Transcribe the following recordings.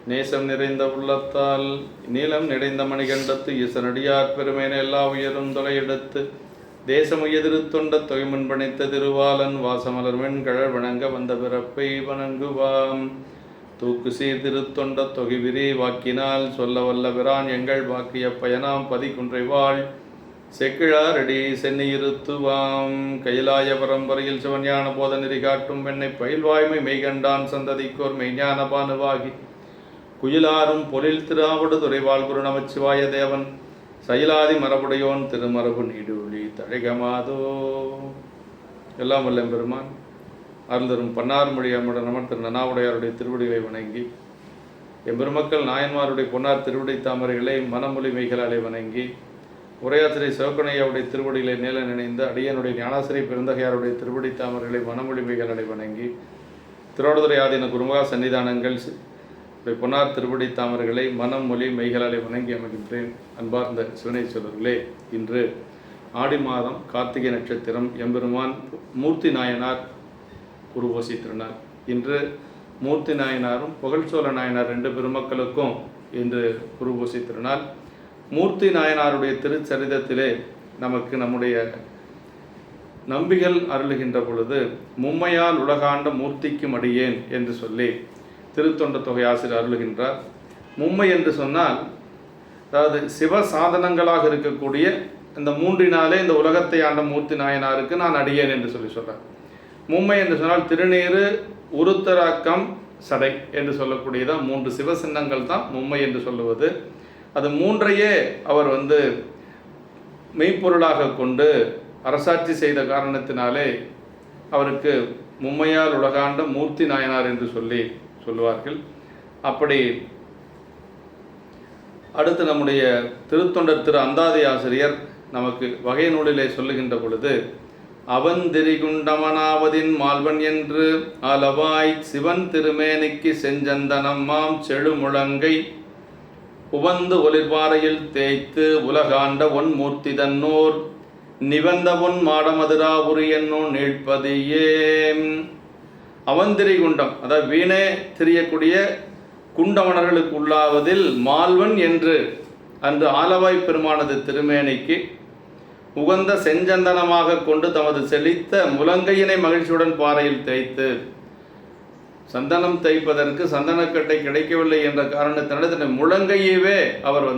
நேசம் நிறைந்த உள்ளத்தால் நீளம் நிறைந்த மணிகண்டத்து ஈசனடியார் பெருமையின எல்லா உயரும் தொலையெடுத்து தேசம் எதிரு தொண்ட தொகைமன் பணித்த திருவாளன் வாசமலர் வெண்கழல் வணங்க வந்த பிறப்பை வணங்குவாம். தூக்கு சீர் திருத்தொண்ட தொகை விரி வாக்கினால் சொல்ல வல்ல பிரான் எங்கள் வாக்கிய பயனாம் பதிக்குன்றைவாள் செக்கிழாரடி சென்னியிருத்துவாம். கைலாய பரம்பரையில் சிவஞான போத நெறி காட்டும் பெண்ணை பயில்வாய்மை மெய்கண்டான் சந்ததிக்கோர் மெய்ஞான பானுவாகி குயிலாரும் பொழில் திராவிடு துறைவாள் குரு நமச்சிவாய தேவன் சயிலாதி மரபுடையோன் திருமரபு நீடுழி தழைகமாதோ. எல்லாம் வல்ல பெருமான் அருள்தரும் பன்னார் மொழி அம்முடன் நமன் திரு நனாவுடையாருடைய திருவடிகளை வணங்கி எம்பெருமக்கள் நாயன்மாருடைய பொன்னார் திருவடி தாமரைகளை மனமொழி மெய்களாலே வணங்கி உரையாசிரியர் சிவக்கணையாவுடைய திருவடிகளை நேல நினைந்து அடியனுடைய ஞானாசிரியர் பெருந்தகையாருடைய திருவடி தாமரைகளை மனமொழி மெய்களாலே வணங்கி திருவாடுதுறை ஆதீன குருமகா சன்னிதானங்கள் பொன்னார் திருவடி தாமரைகளை மனம் மொழி மெய்களாலே வணங்கி அமைகின்றேன். அன்பார்ந்த சிவனேஸ்வரர்களே, இன்று ஆடி மாதம் கார்த்திகை நட்சத்திரம் எம்பெருமான் மூர்த்தி நாயனார் குருவோசி திருநாள். இன்று மூர்த்தி நாயனாரும் புகழ்ச்சோழ நாயனார் ரெண்டு பெருமக்களுக்கும் இன்று குருவோசி திருநாள். மூர்த்தி நாயனாருடைய திருச்சரிதத்திலே நமக்கு நம்முடைய நம்பிகள் அருளுகின்ற பொழுது மும்மையால் உலகாண்ட மூர்த்திக்கும் அடியேன் என்று சொல்லி திருத்தொண்ட தொகை ஆசிரியர் அருளுகின்றார். மும்மை என்று சொன்னால் அதாவது சிவ சாதனங்களாக இருக்கக்கூடிய இந்த மூன்றினாலே இந்த உலகத்தை ஆண்ட மூர்த்தி நாயனாருக்கு நான் அடியேன் என்று சொல்கிறார். மும்மை என்று சொன்னால் திருநீறு, உருத்தராக்கம், சடை என்று சொல்லக்கூடியதான் மூன்று சிவ சின்னங்கள் தான் மும்மை என்று சொல்லுவது. அது மூன்றையே அவர் மெய்ப்பொருளாக கொண்டு அரசாட்சி செய்த காரணத்தினாலே அவருக்கு மும்மையால் உலகாண்ட மூர்த்தி நாயனார் என்று சொல்லுவார்கள். அப்படி அடுத்து நம்முடைய திருத்தொண்டர் திரு அந்தாதி ஆசிரியர் நமக்கு வகை நூலிலே சொல்லுகின்ற பொழுது அவந்திரிகுண்டமனாவதின் மால்வன் என்று ஆலவாய் சிவன் திருமேனிக்கு செஞ்சந்தனம் மாம் செழு முழங்கை உவந்து ஒளிர்பாறையில் தேய்த்து உலகாண்ட ஒன் மூர்த்தி தன்னோர் நிவந்த பொன் மாடமதுராபுரி என்னோ நீழ்ப்பதியே. அவந்திரி குண்டம், அதாவது வீணே தெரியக்கூடிய குண்டவனர்களுக்கு உள்ளாவதில் மால்வன் என்று அன்று ஆலவாய் பெருமானது திருமேனிக்கு உகந்த செஞ்சந்தனமாக கொண்டு தமது செழித்த முழங்கையினை மகிழ்ச்சியுடன் பாறையில் தேய்த்து, சந்தனம் தேய்ப்பதற்கு சந்தனக்கட்டை கிடைக்கவில்லை என்ற காரணத்தினால தன்னை முழங்கையவே அவர்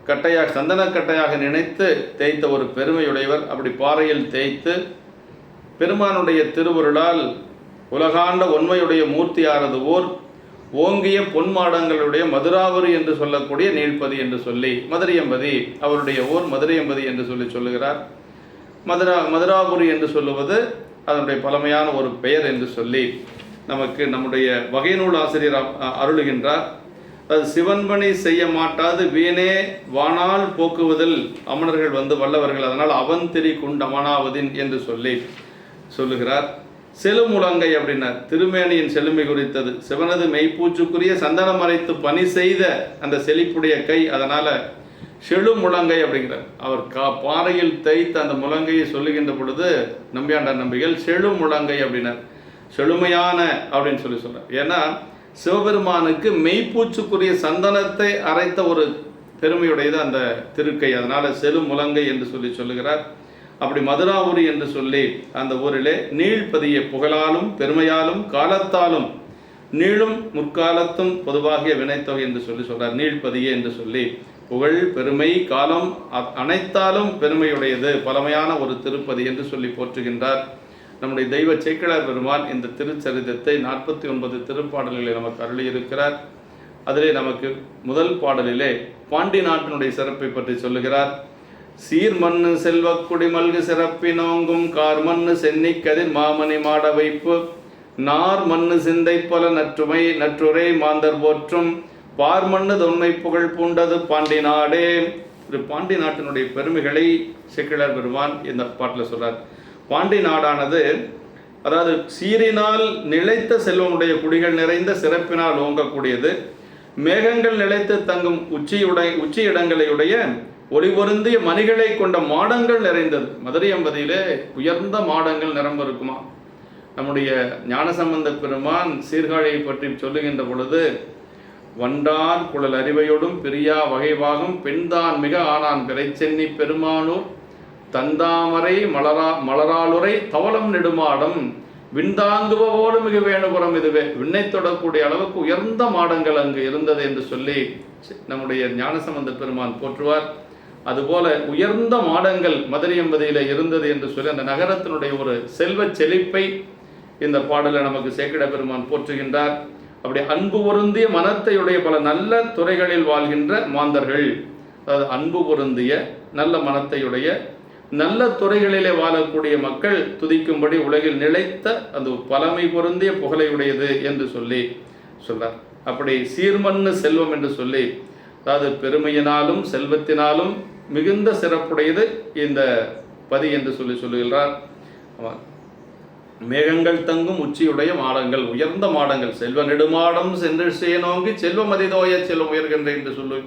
கட்டையாக சந்தனக்கட்டையாக நினைத்து தேய்த்த ஒரு பெருமையுடையவர். அப்படி பாறையில் தேய்த்து பெருமானுடைய திருவருளால் உலகாண்ட உண்மையுடைய மூர்த்தியானது ஓர் ஓங்கிய பொன்மாடங்களுடைய மதுராபுரி என்று சொல்லக்கூடிய நீழ்ப்பதி என்று சொல்லி மதுரையம்பதி அவருடைய ஓர் மதுரையம்பதி என்று சொல்லுகிறார். மதுராபுரி என்று சொல்லுவது அதனுடைய பழமையான ஒரு பெயர் என்று சொல்லி நமக்கு நம்முடைய வகை நூல் ஆசிரியர் அருளுகின்றார். அது சிவன்பணி செய்ய மாட்டாது வீணே வானால் போக்குவதில் அமணர்கள் வல்லவர்கள், அதனால் அவந்திரி குண்டமனாவதின் என்று சொல்லுகிறார். செழுமுழங்கை அப்படின்னார் திருமேனியின் செழுமை குறித்தது. சிவனது மெய்ப்பூச்சுக்குரிய சந்தனம் அரைத்து பணி செய்த அந்த செழிப்புடைய கை, அதனால செழுமுழங்கை அப்படிங்கிறார். அவர் பாறையில் தைத்த அந்த முழங்கையை சொல்லுகின்ற பொழுது நம்பியாண்டார் நம்பிகள் செழுமுழங்கை அப்படின்னார், செழுமையான அப்படின்னு சொல்றார். ஏன்னா சிவபெருமானுக்கு மெய்ப்பூச்சுக்குரிய சந்தனத்தை அரைத்த ஒரு பெருமையுடையது அந்த திருக்கை, அதனால செழுமுழங்கை என்று சொல்லுகிறார். அப்படி மதுராபுரி என்று சொல்லி அந்த ஊரிலே நீழ்பதிய புகழாலும் பெருமையாலும் காலத்தாலும் நீளும் முற்காலத்தும் பொதுவாகிய வினைத்தொகை என்று சொல்றார். நீழ்பதியே என்று சொல்லி புகழ் பெருமை காலம் அனைத்தாலும் பெருமையுடையது பழமையான ஒரு திருப்பதி என்று சொல்லி போற்றுகின்றார். நம்முடைய தெய்வ சேக்கிழார் பெருமான் இந்த திருச்சரிதத்தை 49 திருப்பாடல்களை நமக்கு அருளியிருக்கிறார். அதிலே நமக்கு முதல் பாடலிலே பாண்டி நாட்டினுடைய சிறப்பை பற்றி சொல்லுகிறார். சீர் மண்ணு செல்வக்குடி மல்கு சிறப்பினோங்கும் கார் மண்ணு சென்னி கதிர் மாமணி மாட வைப்பு நார் மண்ணு சிந்தை பல நற்றுரை மாந்தர் போற்றும் பார் மண்ணு தொன்மை புகழ் பூண்டது பாண்டி நாடே. ஒரு பாண்டி நாட்டினுடைய பெருமைகளை சேக்கிழார் பெருமான் இந்த பாட்டில் சொல்றார். பாண்டி நாடானது அதாவது சீரினால் நிலைத்த செல்வமுடைய குடிகள் நிறைந்த சிறப்பினால் ஓங்கக்கூடியது, மேகங்கள் நிலைத்து தங்கும் உச்சி இடங்களையுடைய ஒளி பொருந்திய மணிகளை கொண்ட மாடங்கள் நிறைந்தது. மதுரையம்பதியிலே உயர்ந்த மாடங்கள் நிரம்ப இருக்குமா. நம்முடைய ஞானசம்பந்த பெருமான் சீர்காழியை பற்றி சொல்லுகின்ற பொழுது வண்டார் குழல் அறிவையோடும் பிரியா வகைவாகும் பெண்தான் மிக ஆனான் பிறைச்சென்னி பெருமானூர் தந்தாமரை மலராளுரை தவளம் நெடுமாடம் விண்தாங்குவோடு மிக வேணுபுறம் இதுவே. விண்ணை தொடக்கூடிய அளவுக்கு உயர்ந்த மாடங்கள் அங்கு இருந்தது என்று சொல்லி நம்முடைய ஞானசம்பந்த பெருமான் போற்றுவார். அதுபோல உயர்ந்த மாடங்கள் மதுரை என்பதில் இருந்தது என்று சொல்லி அந்த நகரத்தினுடைய ஒரு செல்வ செழிப்பை இந்த பாடலை நமக்கு சேக்கிட பெருமான் போற்றுகின்றார். அப்படி அன்பு பொருந்திய மனத்தையுடைய பல நல்ல துறைகளில் வாழ்கின்ற மாந்தர்கள், அதாவது அன்பு பொருந்திய நல்ல மனத்தையுடைய நல்ல துறைகளிலே வாழக்கூடிய மக்கள் துதிக்கும்படி உலகில் நிலைத்த அந்த பழமை பொருந்திய புகழையுடையது என்று சொல்லி சொன்னார். அப்படி சீர்மண்ணு செல்வம் என்று சொல்லி, அதாவது பெருமையினாலும் செல்வத்தினாலும் மிகுந்த சிறப்புடையது இந்த பதி என்று சொல்லி சொல்லுகிறார். மேகங்கள் தங்கும் உச்சியுடைய மாடங்கள், உயர்ந்த மாடங்கள், செல்வ நெடுமாடம் சென்று சேனோங்கி செல்வம் அதிதோய செல்வம் உயர்கின்ற என்று சொல்லி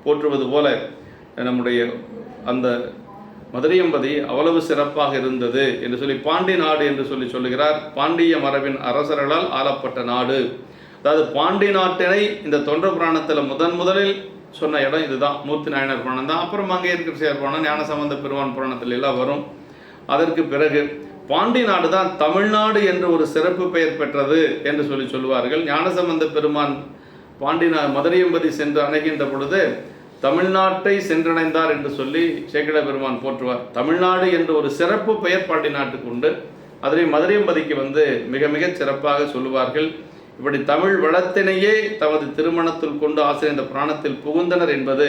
போற்றுவது போல நம்முடைய அந்த மதுரையம்பதி அவ்வளவு சிறப்பாக இருந்தது என்று சொல்லி பாண்டி நாடு என்று சொல்லி சொல்லுகிறார். பாண்டிய மரபின் அரசர்களால் ஆளப்பட்ட நாடு. அதாவது பாண்டி நாட்டினை இந்த தொண்டர் புராணத்தில் முதலில் சொன்ன இடம் இதுதான். மூர்த்தி நாயனார் புராணம் தான். அப்புறம் அங்கே இருக்கிற சேர் புராணம், ஞானசம்பந்த பெருமான் புராணத்தில் எல்லாம் வரும். அதற்கு பிறகு பாண்டி நாடு தான் தமிழ்நாடு என்று ஒரு சிறப்பு பெயர் பெற்றது என்று சொல்லி சொல்லுவார்கள். ஞானசம்பந்த பெருமான் மதுரையம்பதி சென்று அணைகின்ற பொழுது தமிழ்நாட்டை சென்றடைந்தார் என்று சொல்லி சேக்கிழ பெருமான் போற்றுவார். தமிழ்நாடு என்று ஒரு சிறப்பு பெயர் பாண்டி நாட்டுக்கு உண்டு. அதனை மதுரையம்பதிக்கு மிக மிக சிறப்பாக சொல்லுவார்கள். இப்படி தமிழ் வளத்தினையே தமது திருமணத்தில் கொண்டு ஆசிரியர் இந்த புராணத்தில் புகுந்தனர் என்பது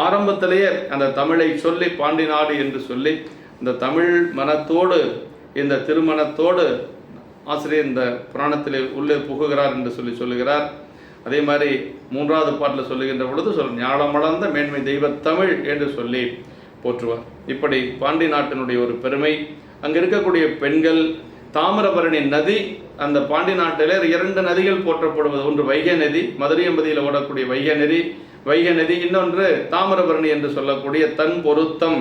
ஆரம்பத்திலேயே அந்த தமிழை சொல்லி பாண்டி நாடு என்று சொல்லி இந்த தமிழ் மனத்தோடு இந்த திருமணத்தோடு ஆசிரியர் இந்த புராணத்தில் உள்ளே புகுகிறார் என்று சொல்லி சொல்லுகிறார். அதே மாதிரி மூன்றாவது பாட்டில் சொல்லுகின்ற பொழுது ஞானம் வளர்ந்த மேன்மை தெய்வத்தமிழ் என்று சொல்லி போற்றுவார். இப்படி பாண்டி நாட்டினுடைய ஒரு பெருமை. அங்கே இருக்கக்கூடிய பெண்கள், தாமிரபரணி நதி, அந்த பாண்டி நாட்டில் 2 நதிகள் போற்றப்படுவது. ஒன்று வைகை நதி, மதுரையம்பதியில் ஓடக்கூடிய வைகை நதி, இன்னொன்று தாமிரபரணி என்று சொல்லக்கூடிய தன் பொருத்தம்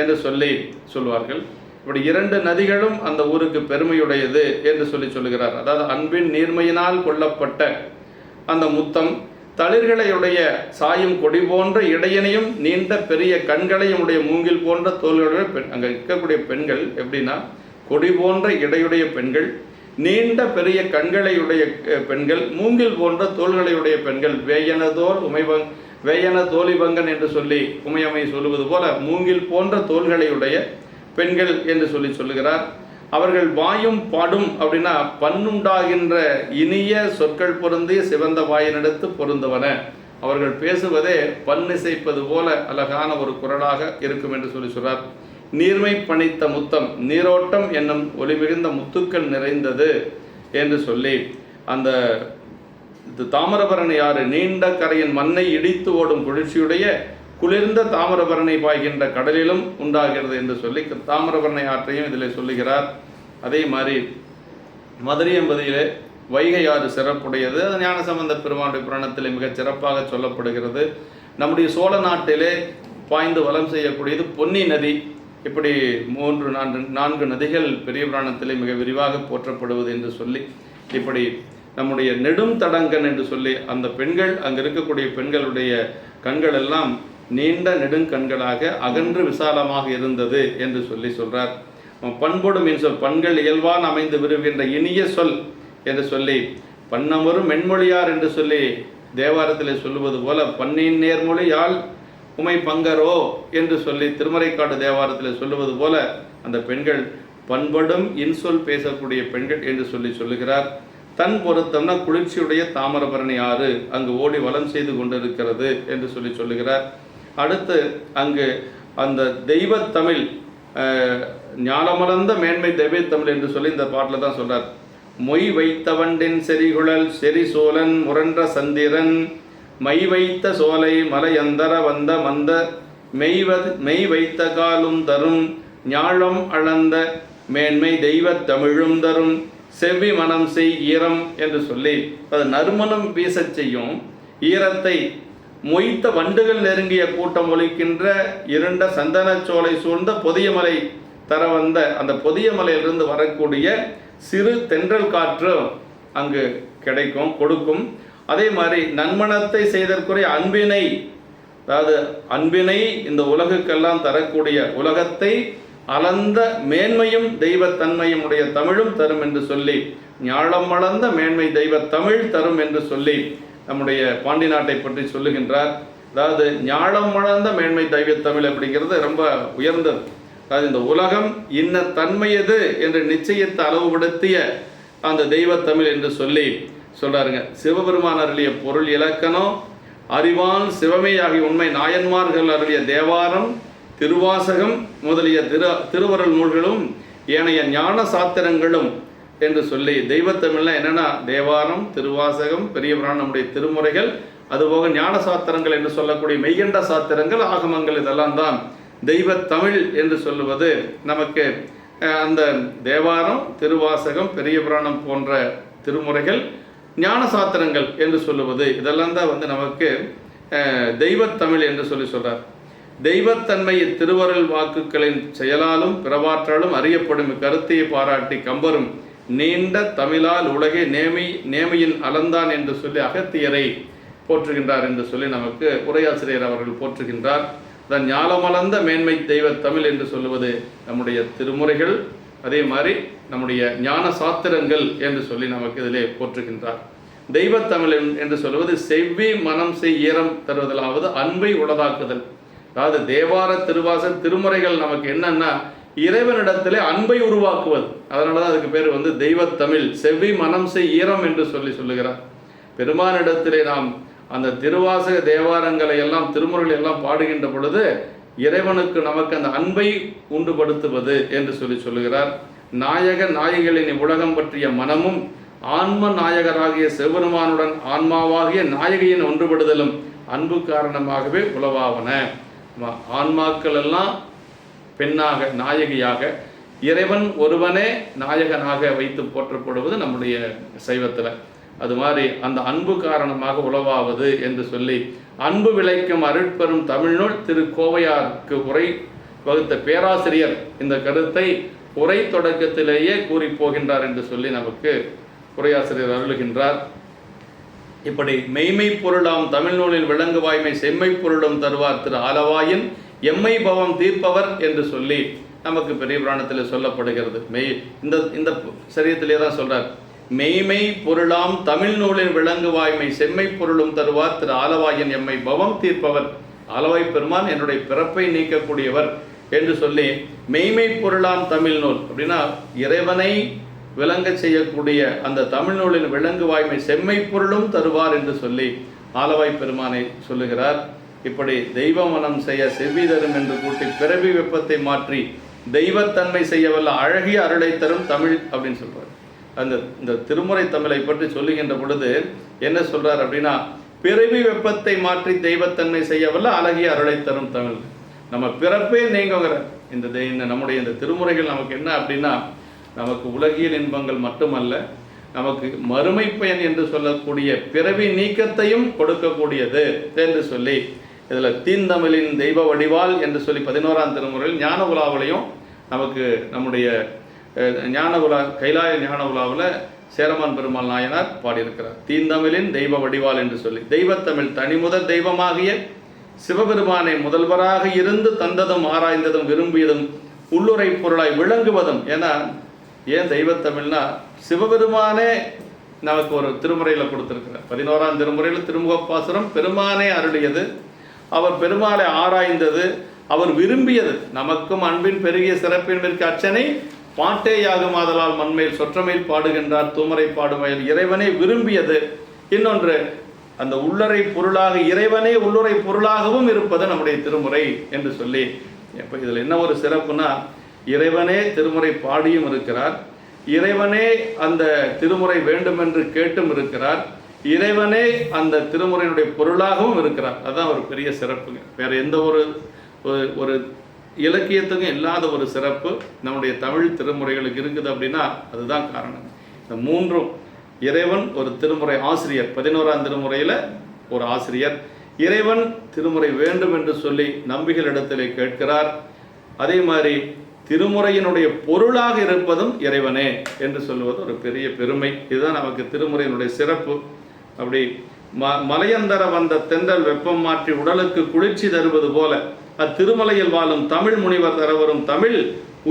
என்று சொல்லி சொல்வார்கள். இப்படி 2 நதிகளும் அந்த ஊருக்கு பெருமையுடையது என்று சொல்லி சொல்லுகிறார். அதாவது அன்பின் நீர்மையினால் கொல்லப்பட்ட அந்த முத்தம், தளிர்களையுடைய சாயும் கொடி போன்ற இடையனையும் நீண்ட பெரிய கண்களையும் உடைய மூங்கில் போன்ற தோள்களுடைய அங்கே இருக்கக்கூடிய பெண்கள் எப்படின்னா, கொடி போன்ற இடையுடைய பெண்கள், நீண்ட பெரிய கண்களையுடைய பெண்கள், மூங்கில் போன்ற தோள்களையுடைய பெண்கள், வேயன தோலிபங்கன் என்று சொல்லி உமையம்மை சொல்லுவது போல மூங்கில் போன்ற தோள்களையுடைய பெண்கள் என்று சொல்லி சொல்லுகிறார். அவர்கள் வாயும் பாடும் அப்படின்னா பண்ணுண்டாகின்ற இனிய சொற்கள் பொருந்திய சிவந்த வாயினெடுத்து பொருந்தவன. அவர்கள் பேசுவதே பண்ணிசைப்பது போல அழகான ஒரு குரலாக இருக்கும் என்று சொல்லி சொல்றார். நீர்மை பணித்த முத்தம், நீரோட்டம் என்னும் ஒளி மிகுந்த முத்துக்கள் நிறைந்தது என்று சொல்லி அந்த தாமிரபரணி ஆறு நீண்ட கரையின் மண்ணை இடித்து ஓடும் குளிர்ச்சியுடைய குளிர்ந்த தாமிரபரணி பாய்கின்ற கடலிலும் உண்டாகிறது என்று சொல்லி தாமிரபரணி ஆற்றையும் இதில் சொல்லுகிறார். அதே மாதிரி மதுரையம்பதியிலே வைகை ஆறு சிறப்புடையது. அது ஞானசம்பந்த பெருமானுடைய புராணத்திலே மிகச் சிறப்பாக சொல்லப்படுகிறது. நம்முடைய சோழ நாட்டிலே பாய்ந்து வலம் செய்யக்கூடியது பொன்னி நதி. இப்படி 3-4 நதிகள் பெரிய புராணத்திலே மிக விரிவாக போற்றப்படுவது என்று சொல்லி, இப்படி நம்முடைய நெடும் தடங்கன் என்று சொல்லி அந்த பெண்கள், அங்கே இருக்கக்கூடிய பெண்களுடைய கண்கள் எல்லாம் நீண்ட நெடுங்கண்களாக அகன்று விசாலமாக இருந்தது என்று சொல்லி சொல்றார். பண்பொடும் என் சொல், பண்கள் இயல்பான் அமைந்து விரும்புகின்ற இனிய சொல் என்று சொல்லி, பண்ணமரும் மென்மொழியார் என்று சொல்லி தேவாரத்தில் சொல்லுவது போல, பண்ணின் நேர்மொழி யாழ் உமை பங்கரோ என்று சொல்லி திருமறைக்காடு தேவாரத்தில் சொல்லுவது போல அந்த பெண்கள் பண்படும் இன்சொல் பேசக்கூடிய பெண்கள் என்று சொல்லி சொல்லுகிறார். தன் பொருத்தம்னா குளிர்ச்சியுடைய தாமிரபரணி ஆறு அங்கு ஓடி வலம் செய்து கொண்டிருக்கிறது என்று சொல்லி சொல்லுகிறார். அடுத்து அங்கு அந்த தெய்வத்தமிழ், ஞானமளந்த மேன்மை தெய்வத்தமிழ் என்று சொல்லி இந்த பாட்டில் தான் சொல்றார். மொய் வைத்தவண்டின் செறிகுழல் செறி சோழன் முரன்ற சந்திரன் மை வைத்த சோலை மலையந்தர வந்த மந்த மெய் வைத்த காலும் தரும் ஞாழம் அளந்த மேன்மை தெய்வத் தமிழும் தரும் செவ்வி மனம் செய் ஈரம் என்று சொல்லி, அது நறுமணம் வீசச் செய்யும் ஈரத்தை மொய்த்த வண்டுகள் நெருங்கிய கூட்டம் ஒலிக்கின்ற இருண்ட சந்தனச்சோலை சூழ்ந்த பொதியமலை தர வந்த அந்த பொதியமலையிலிருந்து வரக்கூடிய சிறு தென்றல் காற்று அங்கு கொடுக்கும். அதே மாதிரி நன்மனத்தை செய்தற்குறை அன்பினை, அதாவது அன்பினை இந்த உலகுக்கெல்லாம் தரக்கூடிய, உலகத்தை அளந்த மேன்மையும் தெய்வத்தன்மையும் உடைய தமிழும் தரும் என்று சொல்லி, ஞாழம் வளர்ந்த மேன்மை தெய்வ தமிழ் தரும் என்று சொல்லி நம்முடைய பாண்டி நாட்டை பற்றி சொல்லுகின்றார். அதாவது ஞாழம் வளர்ந்த மேன்மை தெய்வ தமிழ் அப்படிங்கிறது ரொம்ப உயர்ந்தது. அதாவது இந்த உலகம் இன்ன தன்மையது என்று நிச்சயத்தை அளவுபடுத்திய அந்த தெய்வத்தமிழ் என்று சொல்லி சொல்றாருங்க. சிவபெருமான் அருளிய பொருள் இலக்கணம், அறிவான் சிவமேயாகி உண்மை நாயன்மார்கள் அருளிய தேவாரம், திருவாசகம் முதலிய திருவருள் நூல்களும் ஏனைய ஞான சாத்திரங்களும் என்று சொல்லி, தெய்வத்தமிழ்னா என்னன்னா தேவாரம், திருவாசகம், பெரிய புராணம், நம்முடைய திருமுறைகள், அதுபோக ஞான சாத்திரங்கள் என்று சொல்லக்கூடிய மெய்கண்ட சாத்திரங்கள், ஆகமங்கள், இதெல்லாம் தான் தெய்வத்தமிழ் என்று சொல்லுவது. நமக்கு அந்த தேவாரம், திருவாசகம், பெரிய புராணம் போன்ற திருமுறைகள், ஞான சாத்திரங்கள் என்று சொல்லுவது, இதெல்லாம் தான் நமக்கு தெய்வத்தமிழ் என்று சொல்றார். தெய்வத்தன்மை திருவருள் வாக்குகளின் செயலாலும் பிறவாற்றாலும் அறியப்படும் இக்கருத்தையை பாராட்டி கம்பரும் நீண்ட தமிழால் உலகே நேமியின் அளந்தான் என்று சொல்லி அகத்தியரை போற்றுகின்றார் என்று சொல்லி நமக்கு உரையாசிரியர் அவர்கள் போற்றுகின்றார். அதன் ஞாலமளந்த மேன்மை தெய்வ தமிழ் என்று சொல்லுவது நம்முடைய திருமுறைகள், அதே மாதிரி நம்முடைய ஞான சாத்திரங்கள் என்று சொல்லி நமக்கு இதிலே போற்றுகின்றார். தெய்வத்தமிழ் என்று சொல்லுவது செவ்வி மனம் செய் ஈரம் தருவதாலாவது அன்பை உளதாக்குதல். அதாவது தேவார, திருவாசல், திருமுறைகள் நமக்கு என்னன்னா இறைவனிடத்திலே அன்பை உருவாக்குவது. அதனால தான் அதுக்கு பேர் தெய்வத்தமிழ், செவ்வி மனம் செய் ஈரம் என்று சொல்லுகிறார். பெருமானிடத்திலே நாம் அந்த திருவாசக தேவாரங்களை எல்லாம், திருமுறைகளை எல்லாம் பாடுகின்ற பொழுது இறைவனுக்கு நமக்கு அந்த அன்பை உண்டுபடுத்துவது என்று சொல்லுகிறார். நாயக நாயகிகளின் உலகம் பற்றிய மனமும் ஆன்ம நாயகராகிய சிவபெருமானுடன் ஆன்மாவாகிய நாயகியின் ஒன்றுபடுதலும் அன்பு காரணமாகவே உளவாவன. ஆன்மாக்கள் எல்லாம் பெண்ணாக, நாயகியாக, இறைவன் ஒருவனே நாயகனாக வைத்து போற்றப்படுவது நம்முடைய சைவத்தில். அது மாதிரி அந்த அன்பு காரணமாக உளவாவது என்று சொல்லி, அன்பு விளைக்கும் அருட்பெரும் தமிழ்நூல் திரு கோவையாருக்கு உரை வகுத்த பேராசிரியர் இந்த கருத்தை உரை தொடக்கத்திலேயே கூறி போகின்றார் என்று சொல்லி நமக்கு உரையாசிரியர் அருளுகின்றார். இப்படி மெய்மை பொருளாம் தமிழ்நூலில் விளங்கு வாய்மை செம்மை பொருளும் தருவார் திரு ஆலவாயின் எம்மை பவம் தீர்ப்பவர் என்று சொல்லி நமக்கு பெரிய புராணத்தில் சொல்லப்படுகிறது. இந்த சரியத்திலே தான் சொல்றார், மெய்மை பொருளாம் தமிழ் நூலின் விளங்கு வாய்மை செம்மை பொருளும் தருவார் திரு ஆலவாயின் எம்மை பவம் தீர்ப்பவர். ஆலவாய் பெருமான் என்னுடைய பிறப்பை நீக்கக்கூடியவர் என்று சொல்லி, மெய்மை பொருளாம் தமிழ் நூல் அப்படின்னா இறைவனை விளங்க செய்யக்கூடிய அந்த தமிழ் நூலின் விளங்கு வாய்மை செம்மை பொருளும் தருவார் என்று சொல்லி ஆலவாய் பெருமானை சொல்லுகிறார். இப்படி தெய்வ மனம் செய்ய செவ்வி தரும் என்று கூட்டி பிறவி வெப்பத்தை மாற்றி தெய்வத்தன்மை செய்யவல்ல அழகிய அருளை தரும் தமிழ் அப்படின்னு சொல்றார். இந்த திருமுறை தமிழை பற்றி சொல்லுகின்ற பொழுது என்ன சொல்றார் அப்படின்னா, பிறவி வெப்பத்தை மாற்றி தெய்வத்தன்மை செய்யவல்ல அழகிய அருளை தரும் தமிழ். நம்ம பிறப்பே நீங்குங்கிற இந்த நம்முடைய இந்த திருமுறைகள் நமக்கு என்ன அப்படின்னா, நமக்கு உலகியல் இன்பங்கள் மட்டுமல்ல, நமக்கு மறுமை பயன் என்று சொல்லக்கூடிய பிறவி நீக்கத்தையும் கொடுக்கக்கூடியது என்று சொல்லி, இதில் தீந்தமிழின் தெய்வ வடிவால் என்று சொல்லி 11ஆம் திருமுறையில் ஞான உலாவிலையும் நமக்கு நம்முடைய ஞான உலா கைலாய ஞான உலாவில் சேரமான் பெருமாள் நாயனார் பாடியிருக்கிறார். தீந்தமிழின் தெய்வ வடிவால் என்று சொல்லி, தெய்வத்தமிழ் தனிமுதல் தெய்வமாகிய சிவபெருமானை முதல்வராக இருந்து தந்ததும் ஆராய்ந்ததும் விரும்பியதும் உள்ளுரை பொருளாய் விளங்குவதும். ஏன் தெய்வத்தமிழ்னா சிவபெருமானே நமக்கு ஒரு திருமுறையில் கொடுத்திருக்கிறார். 11ஆம் திருமுறையில் திருமுகப்பாசுரம் பெருமானே அருளியது, அவர் பெருமாளை ஆராய்ந்தது, அவர் விரும்பியது. நமக்கும் அன்பின் பெருகிய சிறப்பின் மிக்க அச்சனை பாட்டேயாகும் ஆதலால் மண்மேல் சொற்றமையில் பாடுகின்றார் தூமரை பாடுமையில் இறைவனை விரும்பியது. இன்னொன்று, அந்த உள்ளறை பொருளாக இறைவனே உள்ளுரை பொருளாகவும் இருப்பது நம்முடைய திருமுறை என்று சொல்லி, இப்போ இதில் என்ன ஒரு சிறப்புனா, இறைவனே திருமுறை பாடியும் இருக்கிறார், இறைவனே அந்த திருமுறை வேண்டுமென்று கேட்டும் இருக்கிறார், இறைவனே அந்த திருமுறையினுடைய பொருளாகவும் இருக்கிறார். அதுதான் ஒரு பெரிய சிறப்புங்க. வேறு எந்த ஒரு இலக்கியத்துக்கும் இல்லாத ஒரு சிறப்பு நம்முடைய தமிழ் திருமுறைகளுக்கு இருக்குது அப்படின்னா அதுதான் காரணம். இந்த மூன்றும், இறைவன் ஒரு திருமுறை ஆசிரியர், 11ஆம் திருமுறையில் ஒரு ஆசிரியர், இறைவன் திருமுறை வேண்டும் என்று சொல்லி நம்பிகளிடத்திலே கேட்கிறார். அதே மாதிரி திருமுறையினுடைய பொருளாக இருப்பதும் இறைவனே என்று சொல்லுவது ஒரு பெரிய பெருமை. இதுதான் நமக்கு திருமுறையினுடைய சிறப்பு. அப்படி மலையந்தர வந்த தென்றல் வெப்பம் மாற்றி உடலுக்கு குளிர்ச்சி தருவது போல அத்திருமலையில் வாழும் தமிழ் முனிவர் தரவரும் தமிழ்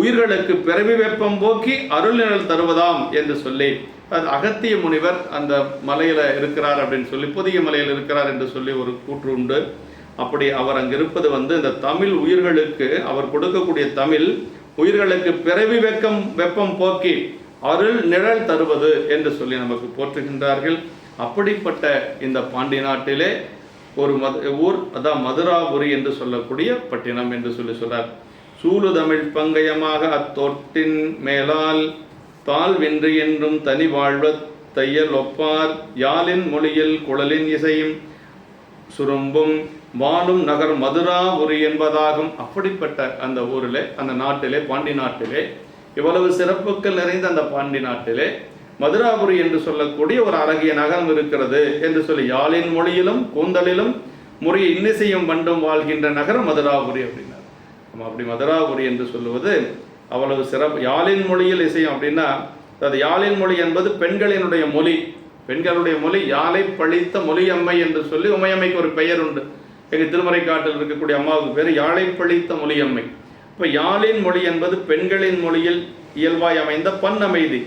உயிர்களுக்கு பிறவி வெப்பம் போக்கி அருள்நிழல் தருவதாம் என்று சொல்லி, அது அகத்திய முனிவர் அந்த மலையில இருக்கிறார் அப்படின்னு சொல்லி, புதிய மலையில் இருக்கிறார் என்று சொல்லி ஒரு கூற்று உண்டு. அப்படி அவர் அங்கு இருப்பது இந்த தமிழ் உயிர்களுக்கு அவர் கொடுக்கக்கூடிய தமிழ் உயிர்களுக்கு பிறவி வெப்பம் போக்கி அருள் நிழல் தருவது என்று சொல்லி நமக்கு போற்றுகின்றார்கள். அப்படிப்பட்ட இந்த பாண்டி நாட்டிலே ஒரு ஊர், அதான் மதுராபுரி என்று சொல்லக்கூடிய பட்டினம் என்று சொல்றார். சூழு தமிழ் பங்கயமாக அத்தொட்டின் மேலால் தாழ்வின்றி என்றும் தனி வாழ்வ தையல் ஒப்பார் யாழின் மொழியில் குழலின் இசையும் சுரும்பும் வாழும் நகர் மதுராபுரி என்பதாகும். அப்படிப்பட்ட அந்த ஊரிலே, அந்த நாட்டிலே, பாண்டி நாட்டிலே, இவ்வளவு சிறப்புகள் நிறைந்த அந்த பாண்டி நாட்டிலே மதுராபுரி என்று சொல்லக்கூடிய ஒரு அழகிய நகரம் இருக்கிறது என்று சொல்லி, யாழின் மொழியிலும் கூந்தலிலும் முறையை இன்னிசையும் பண்டும் வாழ்கின்ற நகரம் மதுராபுரி அப்படின்னார். நம்ம அப்படி மதுராபுரி என்று சொல்லுவது அவ்வளவு சிறப்பு. யாழின் மொழியில் இசையும் அப்படின்னா, அது யாழின் மொழி என்பது பெண்களினுடைய மொழி. பெண்களுடைய மொழி யாழை பழித்த மொழியம்மை என்று சொல்லி உமையம்மைக்கு ஒரு பெயர் உண்டு. எங்கள் திருமறைக்காட்டில் இருக்கக்கூடிய அம்மாவுக்கு பேர் யாழை பழித்த மொழியம்மை. இப்போ யாழின் மொழி என்பது பெண்களின் மொழியில் இயல்பாய் அமைந்த பன் அமைதி.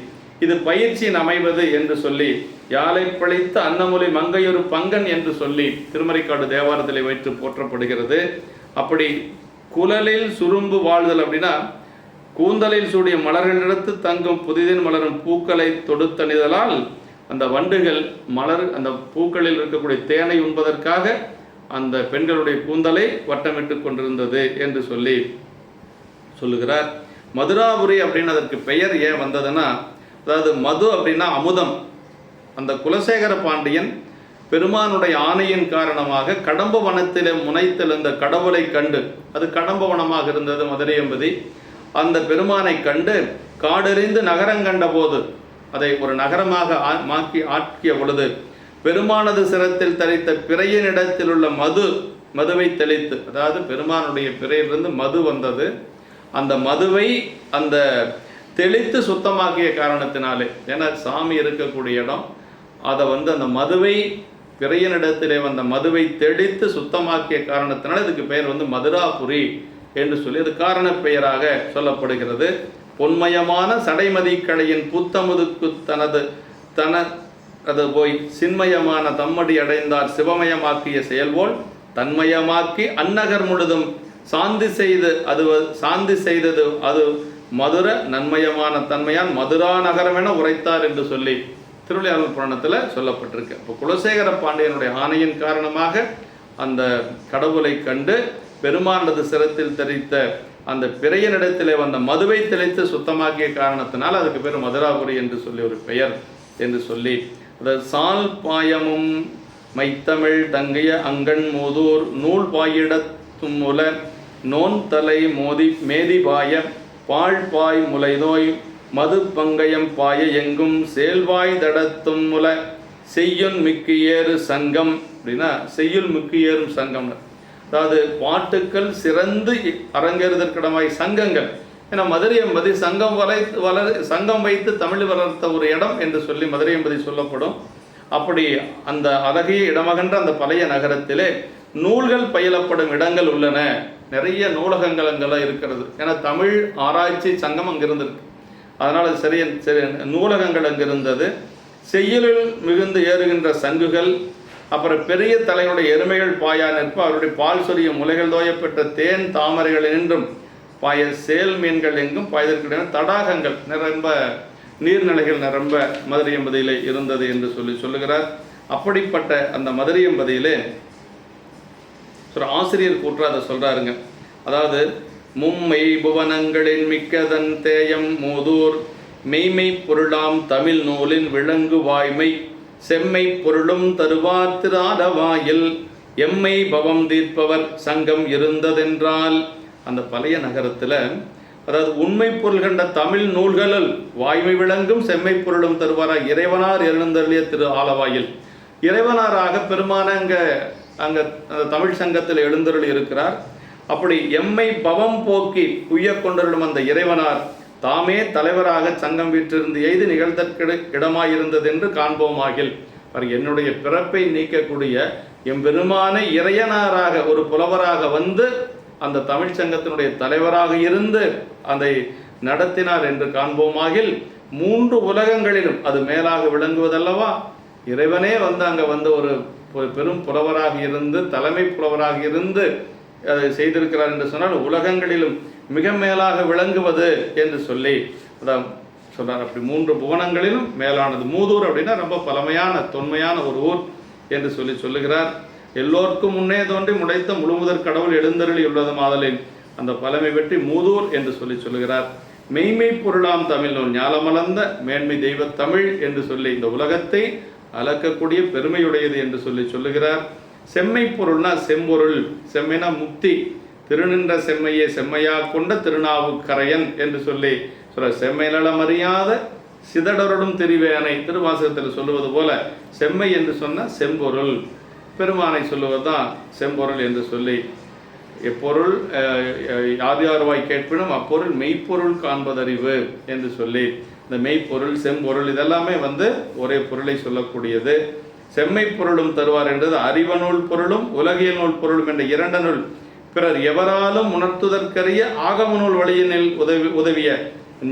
இது பயிற்சியின் அமைவது என்று சொல்லி யாழை பழித்த அன்னமொழி மங்கையொரு பங்கன் என்று சொல்லி திருமறைக்காடு தேவாரத்திலே வைத்து போற்றப்படுகிறது. அப்படி குழலில் சுரும்பு வாழ்தல் அப்படின்னா, கூந்தலில் சூடிய மலர்களிடத்து தங்கும் புதிதின் மலரும் பூக்களை தொடுத்தணிதலால் அந்த வண்டுகள் அந்த பூக்களில் இருக்கக்கூடிய தேனை உண்பதற்காக அந்த பெண்களுடைய கூந்தலை வட்டமிட்டு கொண்டிருந்தது என்று சொல்லி சொல்லுகிறார். மதுராபுரி அப்படின்னு அதற்கு பெயர் ஏன் வந்ததுன்னா, அதாவது மது அப்படின்னா அமுதம். அந்த குலசேகர பாண்டியன் பெருமானுடைய ஆணையின் காரணமாக கடம்ப வனத்திலே முனைத்தெழுந்த கடவுளை கண்டு, அது கடம்ப வனமாக இருந்தது மதுரையம்பதி, அந்த பெருமானை கண்டு காடெறிந்து நகரங்கண்ட போது அதை ஒரு நகரமாக ஆக்கிய பொழுது பெருமானது சிரத்தில் தரித்த பிறையினிடத்தில் உள்ள மதுவை தெளித்து, அதாவது பெருமானுடைய பிறையிலிருந்து மது வந்தது, அந்த மதுவை அந்த தெளித்து சுத்தமாக்கிய காரணத்தினாலே, ஏன்னா சாமி இருக்கக்கூடிய இடம், அதை அந்த மதுவை பிறையினிடத்திலே வந்த மதுவை தெளித்து சுத்தமாக்கிய காரணத்தினால இதுக்கு பெயர் மதுராபுரி என்று சொல்லி அது காரண பெயராக சொல்லப்படுகிறது. பொன்மயமான சடைமதி கடையின் புத்தமுதுக்கு அது போய் சின்மயமான தம்மடி அடைந்தார் சிவமயமாக்கிய செயல்போல் தன்மயமாக்கி அந்நகர் முழுதும் சாந்தி செய்தது அது மதுர நன்மயமான தன்மையான் மதுரா நகரம் என உரைத்தார் என்று சொல்லி திருவிளையாடல் புராணத்தில் சொல்லப்பட்டிருக்கு. இப்போ குலசேகர பாண்டியனுடைய ஆணையின் காரணமாக அந்த கடவுளை கண்டு பெருமானது சிரத்தில் தெரித்த அந்த பிறையனிடத்திலே வந்த மதுவை தெளித்து சுத்தமாக்கிய காரணத்தினால் அதுக்கு பேர் மதுராபுரி என்று சொல்லி ஒரு பெயர் என்று சொல்லி, அதாவது சால் பாயமும் மைத்தமிழ் தங்கைய அங்கண் மூதூர் நூல் பாயிடத்தும் முல நோன் தலை மேதி பாய பாழ்பாய் முலை நோய் மது பங்கயம் பாய எங்கும் செயல்வாய் தடத்தும் முல செய்யுள் மிக்கு ஏறு சங்கம் அப்படின்னா, செய்யுள் மிக்கு ஏறும் சங்கம், அதாவது பாட்டுக்கள் சிறந்து அரங்கேறுதற்கிடமாய் சங்கங்கள். ஏன்னா மதுரை என்பது சங்கம் வைத்து தமிழ் வளர்த்த ஒரு இடம் என்று சொல்லி மதுரை என்பது சொல்லப்படும். அப்படி அந்த அழகிய இடமகன்ற அந்த பழைய நகரத்திலே நூல்கள் பயிலப்படும் இடங்கள் உள்ளன. நிறைய நூலகங்கள் அங்கெல்லாம் இருக்கிறது. ஏன்னா தமிழ் ஆராய்ச்சி சங்கம் அங்கே இருந்திருக்கு, அதனால் சரி நூலகங்கள் அங்கே இருந்தது. செய்யுளில் மிகுந்து ஏறுகின்ற சங்குகள், அப்புறம் பெரிய தலைவருடைய எருமைகள் பாயா நிற்ப அவருடைய பால் சொரிய முலைகள் தோயப்பெற்ற தேன் தாமரைகள் என்றும் பாய சேல் மீன்கள் எங்கும் பாய்தற்கிடையே தடாகங்கள் நிரம்ப நீர்நிலைகள் நிரம்ப மதுரை எம்பதியிலே இருந்தது என்று சொல்லுகிறார். அப்படிப்பட்ட அந்த மதுரை எம்பதியிலே ஆசிரியர் கூற்று அதை சொல்றாருங்க. அதாவது மும்மை புவனங்களின் மிக்கதன் தேயம் மூதூர் மெய்மை பொருளாம் தமிழ் நூலின் விளங்கு வாய்மை செம்மை பொருளும் தருவார் திராடவாயில் எம்மை பவம் தீர்ப்பவர் சங்கம் இருந்ததென்றால், அந்த பழைய நகரத்தில் அதாவது உண்மை பொருள் கண்ட தமிழ் நூல்களில் வாய்மை விளங்கும் செம்மை பொருளும் தருவாராக இறைவனார் எழுந்தருளிய திரு ஆலவாயில் இறைவனாராக பெருமான அங்கே தமிழ் சங்கத்தில் எழுந்தருளி இருக்கிறார். அப்படி எம்மை பவம் போக்கி உய்ய கொண்டருளும் அந்த இறைவனார் தாமே தலைவராக சங்கம் வீற்றிருந்து எய்து நிகழ்தற்கு இடமாயிருந்தது என்று காண்போமாகில். என்னுடைய பிறப்பை நீக்கக்கூடிய எம்பெருமானை இறையனாராக ஒரு புலவராக வந்து அந்த தமிழ் சங்கத்தினுடைய தலைவராக இருந்து அதை நடத்தினார் என்று காண்போமாகில் 3 உலகங்களிலும் அது மேலாக விளங்குவதல்லவா. இறைவனே வந்து அங்கே வந்து ஒரு பெரும் புலவராக இருந்து தலைமை புலவராக இருந்து அதை செய்திருக்கிறார் என்று சொன்னால் உலகங்களிலும் மிக மேலாக விளங்குவது என்று சொல்லி அதான் சொல்றார். அப்படி 3 புவனங்களிலும் மேலானது. மூதூர் அப்படின்னா ரொம்ப பழமையான தொன்மையான ஒரு ஊர் என்று சொல்லுகிறார். எல்லோருக்கும் முன்னே தோன்றி முளைத்த முழுமுதற் கடவுள் எழுந்தருளி உள்ளது மாதலின் அந்த பழமை வெற்றி மூதூர் என்று சொல்லுகிறார். மெய்மை பொருளாம் தமிழ் நூல் ஞாலமளந்த மேன்மை தெய்வ தமிழ் என்று சொல்லி இந்த உலகத்தை அளக்கக்கூடிய பெருமையுடையது என்று சொல்லுகிறார். செம்மை பொருள்னா செம்பொருள், செம்மைனா முக்தி, திருநின்ற செம்மையே செம்மையா கொண்ட திருநாவுக்கரையன் என்று சொல்லி செம்மை நலம் அறியாத சிதடருடும் தெரிவேனை திருவாசகத்தில் சொல்லுவது போல செம்மை என்று சொன்ன செம்பொருள், பெருமானை சொல்லுவதுதான் செம்பொருள் என்று சொல்லி எப்பொருள் யார் யார்வாய் கேட்பினும் அப்பொருள் மெய்ப்பொருள் காண்பதறிவு என்று சொல்லி இந்த மெய்ப்பொருள் செம்பொருள் இதெல்லாமே வந்து ஒரே பொருளை சொல்லக்கூடியது. செம்மை பொருளும் தருவார் என்றது அறிவநூல் பொருளும் உலகியல் நூல் பொருளும் என்ற 2 நூல் பிறர் எவராலும் உணர்த்துதற்கரிய ஆகம நூல் வழியினில் உதவிய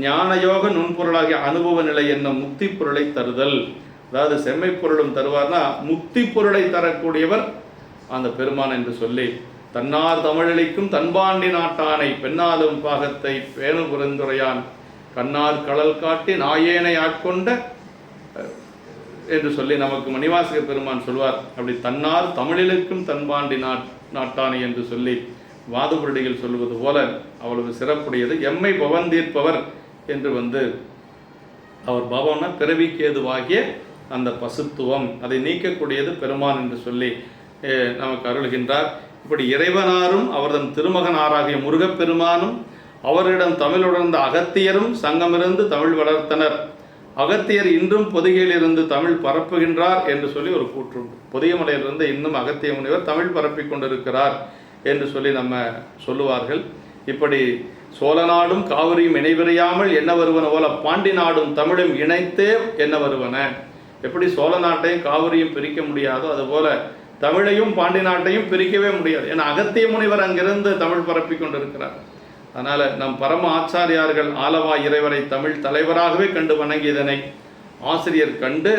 ஞானயோக நுண்பொருளாகிய அனுபவ நிலை என்னும் முக்தி பொருளை தருதல். அதாவது செம்மை பொருளும் தருவார்னா முக்தி பொருளை தரக்கூடியவர் அந்த பெருமான் என்று சொல்லி தன்னார் தமிழளிக்கும் தன்பாண்டி நாட்டானை பெண்ணாலும் பாகத்தை பேணு புரிந்துரையான் கண்ணார் கடல் காட்டி நாயேனை ஆட்கொண்ட என்று சொல்லி நமக்கு மணிவாசக பெருமான் சொல்வார். அப்படி தன்னார் தமிழிலுக்கும் தன்பாண்டி நாட்டானை என்று சொல்லி வாதுபுரடிகள் சொல்வது போல அவ்வளவு சிறப்புடையது. எம்மை பவன் தீர்ப்பவர் என்று வந்து அவர் பவன பிறவிக்கு ஏதுவாகிய அந்த பசுத்துவம் அதை நீக்கக்கூடியது பெருமான் என்று சொல்லி நமக்கு அருள்கின்றார். இப்படி இறைவனாரும் அவர்தன் திருமகனாராகிய முருகப்பெருமானும் அவரிடம் தமிழுணர்ந்த அகத்தியரும் சங்கமிருந்து தமிழ் வளர்த்தனர். அகத்தியர் இன்றும் பொதிகையிலிருந்து தமிழ் பரப்புகின்றார் என்று சொல்லி ஒரு கூற்று. பொதிகமலையிலிருந்து இன்னும் அகத்திய முனிவர் தமிழ் பரப்பி கொண்டிருக்கிறார் என்று சொல்லி நம்ம சொல்லுவார்கள். இப்படி சோழ நாடும் காவிரியும் இணைவிரையாமல் என்ன வருவன போல பாண்டி நாடும் தமிழும் இணைத்தே என்ன வருவன. எப்படி சோழ நாட்டையும் காவிரியும் பிரிக்க முடியாதோ அதுபோல தமிழையும் பாண்டி நாட்டையும் பிரிக்கவே முடியாது. ஏன்னா அகத்திய முனிவர் அங்கிருந்து தமிழ் பரப்பி கொண்டிருக்கிறார். அதனால நம் பரம ஆச்சாரியார்கள் ஆலவா இறைவரை தமிழ் தலைவராகவே கண்டு வணங்கியதனை ஆசிரியர் கண்டு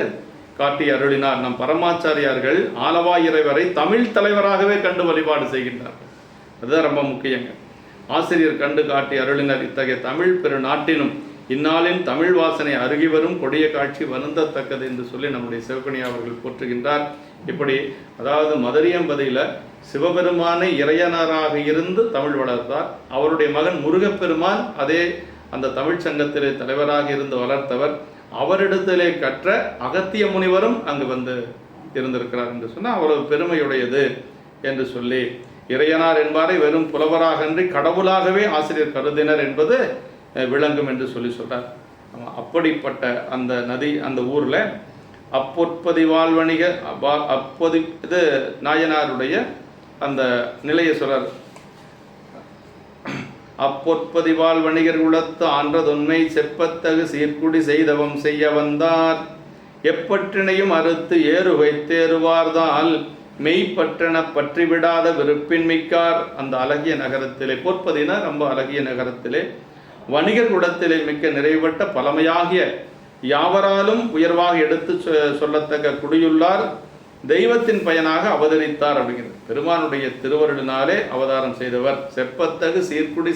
காட்டி அருளினார். நம் பரமாச்சாரியார்கள் ஆலவா இறைவரை தமிழ் தலைவராகவே கண்டு வழிபாடு செய்கின்றார். அதுதான் ரொம்ப முக்கியங்க. ஆசிரியர் கண்டு காட்டி அருளினர். இத்தகைய தமிழ் பெரு நாட்டினும் இந்நாளின் தமிழ் வாசனை அருகி வரும் கொடிய காட்சி வருந்தத்தக்கது என்று சொல்லி நம்முடைய சிவகணி அவர்கள் போற்றுகின்றார். இப்படி அதாவது மதுரையம்பதியில் சிவபெருமானை இறையனராக இருந்து தமிழ் வளர்த்தார். அவருடைய மகன் முருகப்பெருமான் அதே அந்த தமிழ் சங்கத்திலே தலைவராக இருந்து வளர்த்தவர். அவரிடத்திலே கற்ற அகத்திய முனிவரும் அங்கு வந்து இருந்திருக்கிறார் என்று சொன்னால் அவ்வளவு பெருமையுடையது என்று சொல்லி இறையனார் என்பாரை வெறும் புலவராகன்றி கடவுளாகவே ஆசிரியர் கருதினர் என்பது விளங்கும் என்று சொல்றார். அப்படிப்பட்ட அந்த நதி அந்த ஊரில் அப்பொற்பதி வாழ்வணிக அப்பொதி இது நாயனாருடைய அந்த நிலையை சொல்றார். அப்பொற்பதி வாழ்வணிகர் குலத்து ஆன்றதொன்மை செப்பத்தகு சீர்குடி செய்தவம் செய்ய வந்தார் எப்பற்றினையும் அறுத்து ஏறுவை தேறுவார்தால் மெய்ப்பற்றன பற்றிவிடாத விருப்பின் மிக்கார். அந்த அழகிய நகரத்திலே பொற்பதினா ரொம்ப அழகிய நகரத்திலே வணிகர் குலத்திலே மிக்க நிறைவட்ட பழமையாகிய யாவராலும் உயர்வாக எடுத்து சொல்லத்தக்க குடியுள்ளார் தெய்வத்தின் பயனாக அவதரித்தார் அப்படிங்கிறது. பெருமானுடைய திருவருளினாலே அவதாரம் செய்தவர். செப்பத்தகு சீர்குடி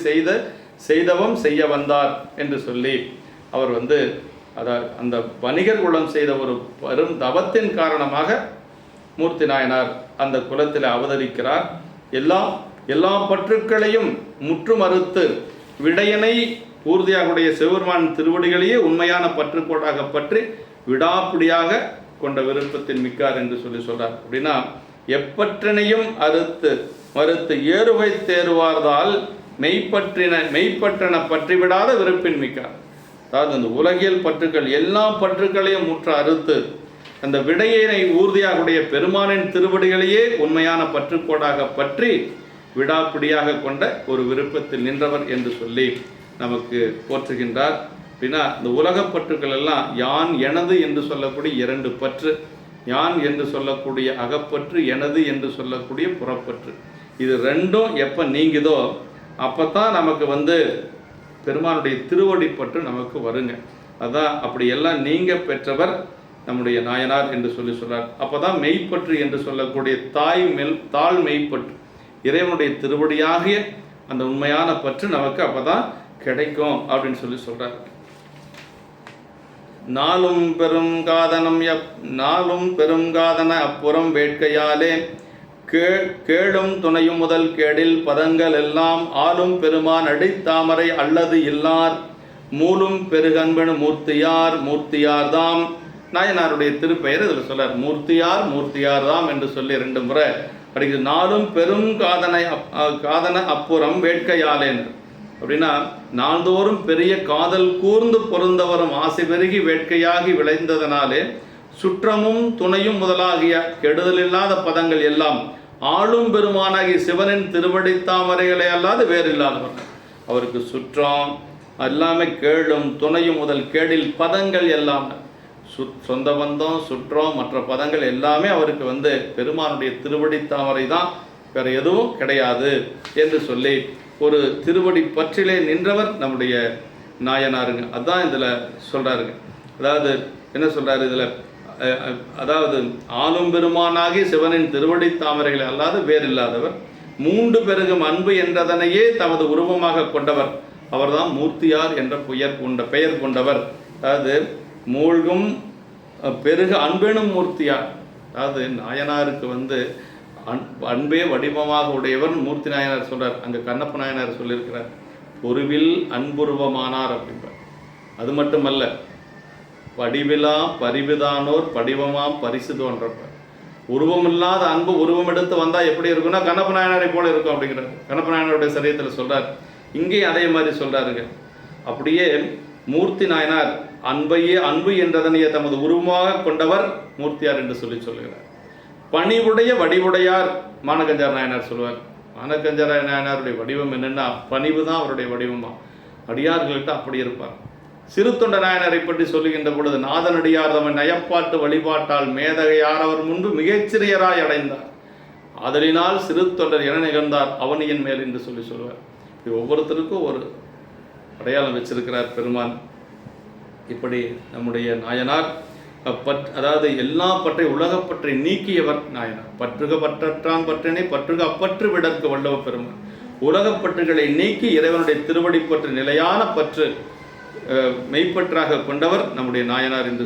செய்தவம் செய்ய வந்தார் என்று சொல்லி அவர் வந்து அந்த வணிகர் குலம் செய்த ஒரு பெரும் தவத்தின் காரணமாக மூர்த்தி நாயனார் அந்த குலத்தில் அவதரிக்கிறார். எல்லா பற்றுக்களையும் முற்று மறுத்து விடையனை ஊர்தியாகுடைய சிவபெருமான் திருவடிகளையே உண்மையான பற்றுக்கோடாக பற்றி விடாப்பிடியாக கொண்ட விருப்பத்தின் மிக்கார் என்று சொல்றார். அப்படின்னா எப்பற்றினையும் மறுத்து ஏறுவை தேறுவார்தால் மெய்ப்பற்றன பற்றிவிடாத விருப்பின் மிக்கார். அதாவது அந்த உலகியல் பற்றுக்கள் எல்லா பற்றுக்களையும் முற்ற அறுத்து அந்த விடையினை ஊர்தியாகுடைய பெருமானின் திருவடிகளையே உண்மையான பற்றுக்கோடாக பற்றி விடாப்பிடியாக கொண்ட ஒரு விருப்பத்தில் நின்றவர் என்று சொல்லி நமக்கு போற்றுகின்றார். அப்படின்னா இந்த உலகப் பற்றுக்கள் எல்லாம் யான் எனது என்று சொல்லக்கூடிய 2 பற்று. யான் என்று சொல்லக்கூடிய அகப்பற்று, எனது என்று சொல்லக்கூடிய புறப்பற்று. இது ரெண்டும் எப்போ நீங்குதோ அப்போ தான் நமக்கு பெருமானுடைய திருவடிப்பற்று நமக்கு வருங்க. அதான் அப்படி எல்லாம் நீங்க பெற்றவர் நம்முடைய நாயனார் என்று சொல்றார். அப்போ தான் மெய்ப்பற்று என்று சொல்லக்கூடிய தாழ் மெய்ப்பற்று, இறைவனுடைய திருவடியாகிய அந்த உண்மையான பற்று நமக்கு அப்போ தான் கிடைக்கும் அப்படின்னு சொல்றார். நாளும் பெருங்காதன அப்புறம் வேட்கையாலே கேளும் துணையும் முதல் கேடில் பதங்கள் எல்லாம் ஆளும் பெருமான் அடித்தாமரை அல்லது இல்லார் மூலும் பெருகன்பெனு மூர்த்தியார்தாம். நாயனாருடைய திருப்பெயர் இதில் சொல்றார். மூர்த்தியார் தாம் என்று சொல்லி 2 முறை படிக்கிறது. நாளும் பெரும் காதன அப்புறம் வேட்கையாலேன் அப்படின்னா, நாள்தோறும் பெரிய காதல் கூர்ந்து பொருந்தவரும் ஆசை பெருகி வேட்கையாகி விளைந்ததனாலே சுற்றமும் துணையும் முதலாகிய கெடுதலில்லாத பதங்கள் எல்லாம் ஆளும் பெருமானாகி சிவனின் திருவடி தாமரைகளை அல்லாது வேறில்லாதவர். அவருக்கு சுற்றம் எல்லாமே கேளும் துணையும் முதல் கேடில் பதங்கள் எல்லாம் சொந்த பந்தம் சுற்றம் மற்ற பதங்கள் எல்லாமே அவருக்கு பெருமானுடைய திருவடி தாமரை தான், வேற எதுவும் கிடையாது என்று சொல்லி ஒரு திருவடி பற்றிலே நின்றவர் நம்முடைய நாயனாருங்க. அதுதான் இதில் சொல்றாருங்க. அதாவது என்ன சொல்றாரு இதில், அதாவது ஆளும் பெருமானாகி சிவனின் திருவடி தாமரைகளை அல்லாது வேறில்லாதவர், 3 பெருகும் அன்பு என்றதனையே தமது உருவமாக கொண்டவர், அவர்தான் மூர்த்தியார் என்ற பெயர் கொண்டவர். அதாவது மூழ்கும் பெருக அன்பெனும் மூர்த்தியார். அதாவது நாயனாருக்கு அன்பே வடிவமாக உடையவர் மூர்த்தி நாயனார் சொல்றார். அங்கே கண்ணப்ப நாயனார் சொல்லியிருக்கிறார், பொருவில் அன்புருவமானார் அப்படின்றார். அது மட்டுமல்ல, படிவிலா பரிவிதானோர் படிவமாம் பரிசு தோன்றப்ப. உருவமில்லாத அன்பு உருவம் எடுத்து வந்தால் எப்படி இருக்குன்னா கண்ணப்ப நாயனாரை போல இருக்கும் அப்படிங்கிறார். கண்ணப்ப நாயனாருடைய சரியத்தில் சொல்றார். இங்கேயும் அதே மாதிரி சொல்றாருங்க. அப்படியே மூர்த்தி நாயனார் அன்பு என்றதனையே தமது உருவமாக கொண்டவர் மூர்த்தியார் என்று சொல்லுகிறார். பணிவுடைய வடிவுடையார் மானக்கஞ்சார் நாயனார் சொல்லுவார். மானக்கஞ்சார் நாயனாருடைய வடிவம் என்னன்னா பணிவு தான் அவருடைய வடிவமா. அடியார்கள்ட்ட அப்படி இருப்பார். சிறு தொண்ட நாயனாரை பற்றி சொல்லுகின்ற பொழுது, நாதனடியார் தம்மை நயப்பாட்டு வழிபாட்டால் மேதகையார் அவர் முன்பு மிகச்சிறியராய் அடைந்தார், ஆதலினால் சிறு தொண்டர் என நிகழ்ந்தார் அவனியின் மேல் என்று சொல்லுவார். இது ஒவ்வொருத்தருக்கும் ஒரு அடையாளம் வச்சிருக்கிறார் பெருமான். இப்படி நம்முடைய நாயனார் அதாவது எல்லா பற்றை உலகப்பற்றை நீக்கியவர் நாயனார். பற்றுக பற்றற்றான் பற்றினை பற்றுக அப்பற்று விடற்கு வல்லவ பெருமான். உலகப்பற்றுகளை நீக்கி இறைவனுடைய திருவடி பற்று நிலையான பற்று மெய்ப்பற்றாக கொண்டவர் நம்முடைய நாயனார் என்று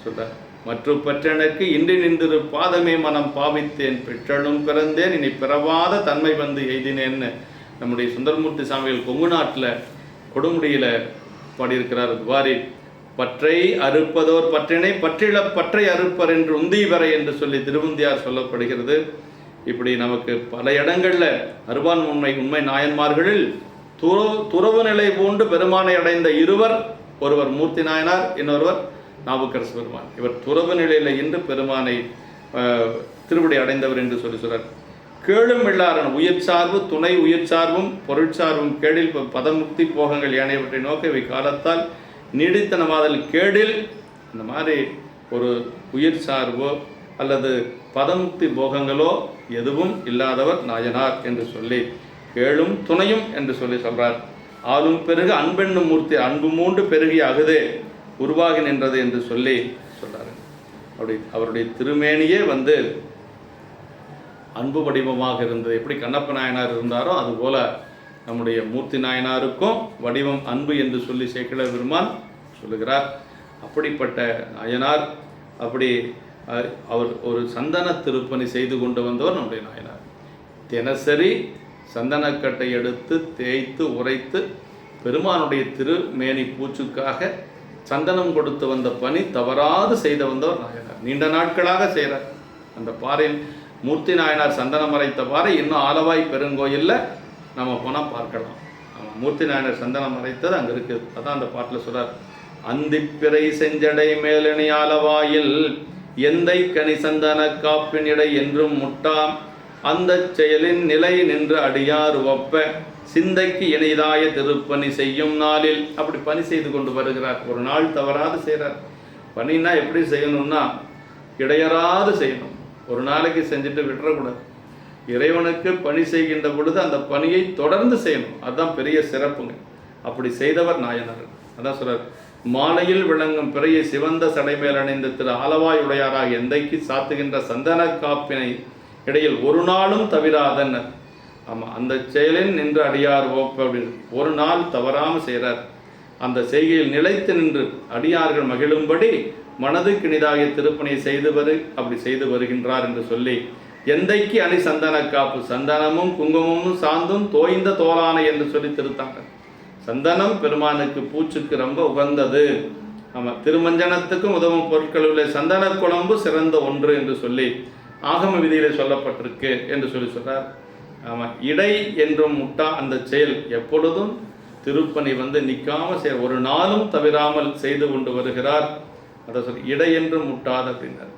சொல்றார். மற்றும் பற்றெனக்கு இன்றி நின்று பாதமே மனம் பாவித்தேன், பெற்றலும் பிறந்தேன், இனி பிறவாத தன்மை எய்தினேன்னு நம்முடைய சுந்தரமூர்த்தி சாமிகள் கொங்கு நாட்டில் கொடுமுடியில் பாடியிருக்கிறார். துவாரி பற்றை அறுப்பதோர் பற்றினை பற்றில பற்றை அறுப்பர் என்று உந்தீவரை என்று சொல்லி திருவுந்தியார் சொல்லப்படுகிறது. இப்படி நமக்கு பல இடங்களில் அருவான் உண்மை நாயன்மார்களில் துறவு நிலை பூண்டு பெருமானை அடைந்த இருவர், ஒருவர் மூர்த்தி நாயனார், இன்னொருவர் நாவுக்கரசு பெருமான். இவர் துறவு நிலையில் இன்று பெருமானை திருவடி அடைந்தவர் என்று சொல்றார். கேளும் இல்லாரன் உயிர் சார்பு துணை உயிர் சார்பும் பொருட்சார்பும் கேடில் பதமுக்தி போகங்கள் ஏனையவற்றை நோக்க இவை காலத்தால் நீடித்தனமாதல் கேடில். இந்த மாதிரி ஒரு உயிர் சார்போ அல்லது பதமுக்தி போகங்களோ எதுவும் இல்லாதவர் நாயனார் என்று சொல்லி கேளும் துணையும் என்று சொல்றார். ஆளும் பெருக அன்பென்னும் மூர்த்தி அன்பு மூண்டு பெருகிய அகுதே உருவாகி நின்றது என்று சொல்றாரு. அப்படி அவருடைய திருமேனியே அன்பு வடிவமாக இருந்தது. எப்படி கண்ணப்ப நாயனார் இருந்தாரோ அதுபோல நம்முடைய மூர்த்தி நாயனாருக்கும் வடிவம் அன்பு என்று சொல்லி சேக்கிழ பெருமான் சொல்லுகிறார். அப்படிப்பட்ட நாயனார், அப்படி அவர் ஒரு சந்தன திருப்பணி செய்து கொண்டு வந்தவர் நம்முடைய நாயனார். தினசரி சந்தனக்கட்டை எடுத்து தேய்த்து உரைத்து பெருமானுடைய திருமேனி பூச்சுக்காக சந்தனம் கொடுத்து வந்த பணி தவறாது செய்து வந்தவர் நாயனார். நீண்ட நாட்களாக செய்கிறார். அந்த பாறையில் மூர்த்தி நாயனார் சந்தனம் அரைத்த பாறை இன்னும் ஆலவாய் பெருங்கோயிலில் நம்ம போனால் பார்க்கலாம். மூர்த்தி நாயனார் சந்தனம் அரைத்தது அங்கே இருக்குது. அதான் அந்த பாட்டில் சொல்கிறார். அந்திப்பிறை செஞ்சடை மேலணி ஆலவாயில் எந்தை கனி சந்தன காப்பினிடை என்றும் முட்டாம் அந்த செயலின் நிலை நின்று அடியார் ஒப்ப சிந்தைக்கு இணைதாய திருப்பணி செய்யும் நாளில். அப்படி பணி செய்து கொண்டு வருகிறார். ஒரு நாள் தவறாது செய்கிறார். பணின்னா எப்படி செய்யணும்னா இடையறாது செய்யணும். ஒரு நாளைக்கு செஞ்சுட்டு விட்டுறக்கூடாது. இறைவனுக்கு பணி செய்கின்ற பொழுது அந்த பணியை தொடர்ந்து செய்யணும். அதுதான் பெரிய சிறப்புங்க. அப்படி செய்தவர் நாயனார். அதான் சொல்றார், மாலையில் விளங்கும் பிறையை சிவந்த சடைமேல் அணிந்த திரு ஆலவாய் உடையாராக எந்தைக்கு சாத்துகின்ற சந்தன காப்பினை இடையில் ஒரு நாளும் தவிராதன். ஆமாம், அந்த செயலில் நின்று அடியார் ஓப்ப அப்படின்னு ஒரு நாள் தவறாமல் செய்கிறார். அந்த செய்கையில் நிலைத்து நின்று அடியார்கள் மகிழும்படி மனதுக்கு இனிதாகிய திருப்பணியை அப்படி செய்து வருகின்றார் என்று சொல்லி, எந்தைக்கு அணி சந்தன காப்பு, சந்தனமும் குங்குமமும் சாந்தும் தோய்ந்த தோலானை என்று சொல்லி திருத்தாங்க. சந்தனம் பெருமானுக்கு பூச்சுக்கு ரொம்ப உகந்தது. ஆமாம், திருமஞ்சனத்துக்கும் உதவும் பொருட்களில் சந்தன குழம்பு சிறந்த ஒன்று என்று சொல்லி ஆகம விதியிலே சொல்லப்பட்டிருக்கு என்று சொல்லி சொல்றார். ஆமாம், இடை என்றும் முட்டா அந்த செயல் எப்பொழுதும் திருப்பணி நிற்காம ஒரு நாளும் தவிராமல் செய்து கொண்டு வருகிறார். அதை சொல்லி இடை என்றும் முட்டாது அப்படின்னார்.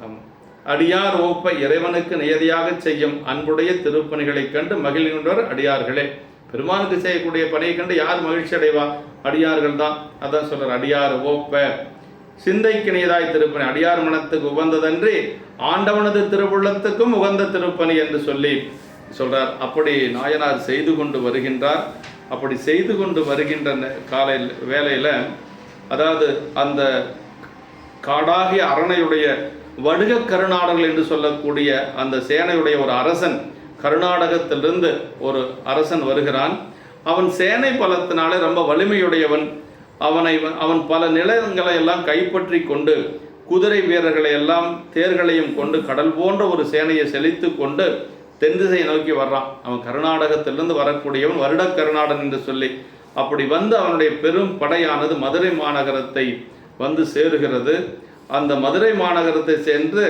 ஆமாம், அடியார் ஓப்ப இறைவனுக்கு நியதியாக செய்யும் அன்புடைய திருப்பணிகளை கண்டு மகிழ்கின்றவர் அடியார்களே. பெருமானுக்கு செய்யக்கூடிய பணியை கண்டு யார் மகிழ்ச்சி அடைவா? அடியார்கள் தான். அதான் சொல்றார், அடியார் ஓப்ப சிந்தைக்கு நியதாய் திருப்பணி, அடியார் மனத்துக்கு உகந்ததன்றி ஆண்டவனது திருவுள்ளத்துக்கும் உகந்த திருப்பணி என்று சொல்லி சொல்றார். அப்படி நாயனார் செய்து கொண்டு வருகின்றார். அப்படி செய்து கொண்டு வருகின்ற காலையில் வேலையில், அதாவது அந்த காடாகிய அரணையுடைய வடுக கருநாடர்கள் என்று சொல்லக்கூடிய அந்த சேனையுடைய ஒரு அரசன், கர்நாடகத்திலிருந்து ஒரு அரசன் வருகிறான். அவன் சேனை பலத்தினாலே ரொம்ப வலிமையுடையவன். அவன் பல நிலங்களை எல்லாம் கைப்பற்றி கொண்டு குதிரை வீரர்களை எல்லாம் தேர்களையும் கொண்டு கடல் போன்ற ஒரு சேனையை செழித்து கொண்டு தென் திசையை நோக்கி வர்றான். அவன் கர்நாடகத்திலிருந்து வரக்கூடியவன், வருட கருநாடன் என்று சொல்லி. அப்படி அவனுடைய பெரும் படையானது மதுரை மாநகரத்தை சேருகிறது. அந்த மதுரை மாநகரத்தை சென்று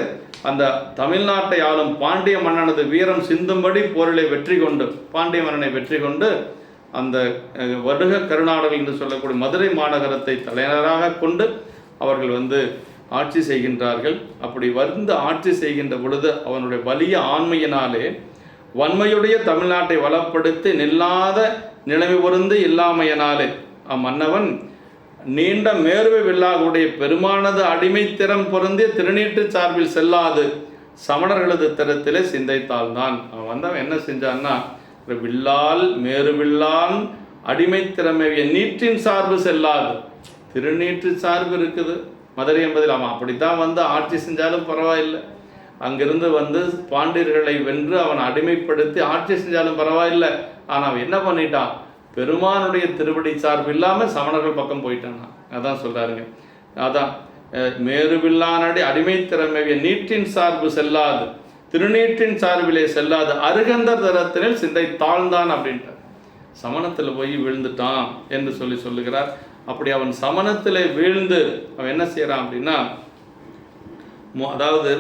அந்த தமிழ்நாட்டை ஆளும் பாண்டிய மன்னனது வீரம் சிந்தும்படி போரிலே வெற்றி கொண்டு, பாண்டிய மன்னனை வெற்றி கொண்டு அந்த வடுக கருநாடர்கள் என்று சொல்லக்கூடிய மதுரை மாநகரத்தை தலைநகராக கொண்டு அவர்கள் ஆட்சி செய்கின்றார்கள். அப்படி ஆட்சி செய்கின்ற பொழுது அவனுடைய வலிய ஆண்மையினாலே வன்மையுடைய தமிழ்நாட்டை வளப்படுத்தி நில்லாத நிலைமை பொருந்து இல்லாமையினாலே அம்மன்னவன் நீண்ட மேர்வை வில்லாகுடைய பெருமானது அடிமைத்திறம் பொருந்திய திருநீட்டு சார்பில் செல்லாது சமணர்களது திறத்திலே சிந்தைத்தால்தான். அவன் என்ன செஞ்சான்னா, வில்லால் மேருவில்லான் அடிமைத்திறமைய நீற்றின் சார்பு செல்லாது. திருநீற்று சார்பு இருக்குது மதுரை என்பதில். அவன் அப்படித்தான் ஆட்சி செஞ்சாலும் பரவாயில்லை. அங்கிருந்து பாண்டியர்களை வென்று அவன் அடிமைப்படுத்தி ஆட்சி செஞ்சாலும் பரவாயில்லை. ஆனால் அவன் என்ன பண்ணிட்டான், பெருமானுடைய திருவடி சார்பு இல்லாமல் சமணர்கள் பக்கம் போயிட்டான். அதான் சொல்றாருங்க. அதான் மேருவில்லானடி அடிமைத்திறமைய நீற்றின் சார்பு செல்லாது, திருநீற்றின் சார்பிலே செல்லாது, அருகந்தர் தரத்தினில் சிந்தை தாழ்ந்தான் அப்படின்ட்டார். சமணத்தில் போய் வீழ்ந்துட்டான் என்று சொல்லுகிறார். அப்படி அவன் சமணத்தில் வீழ்ந்து அவன் என்ன செய்யறான் அப்படின்னா, அதாவது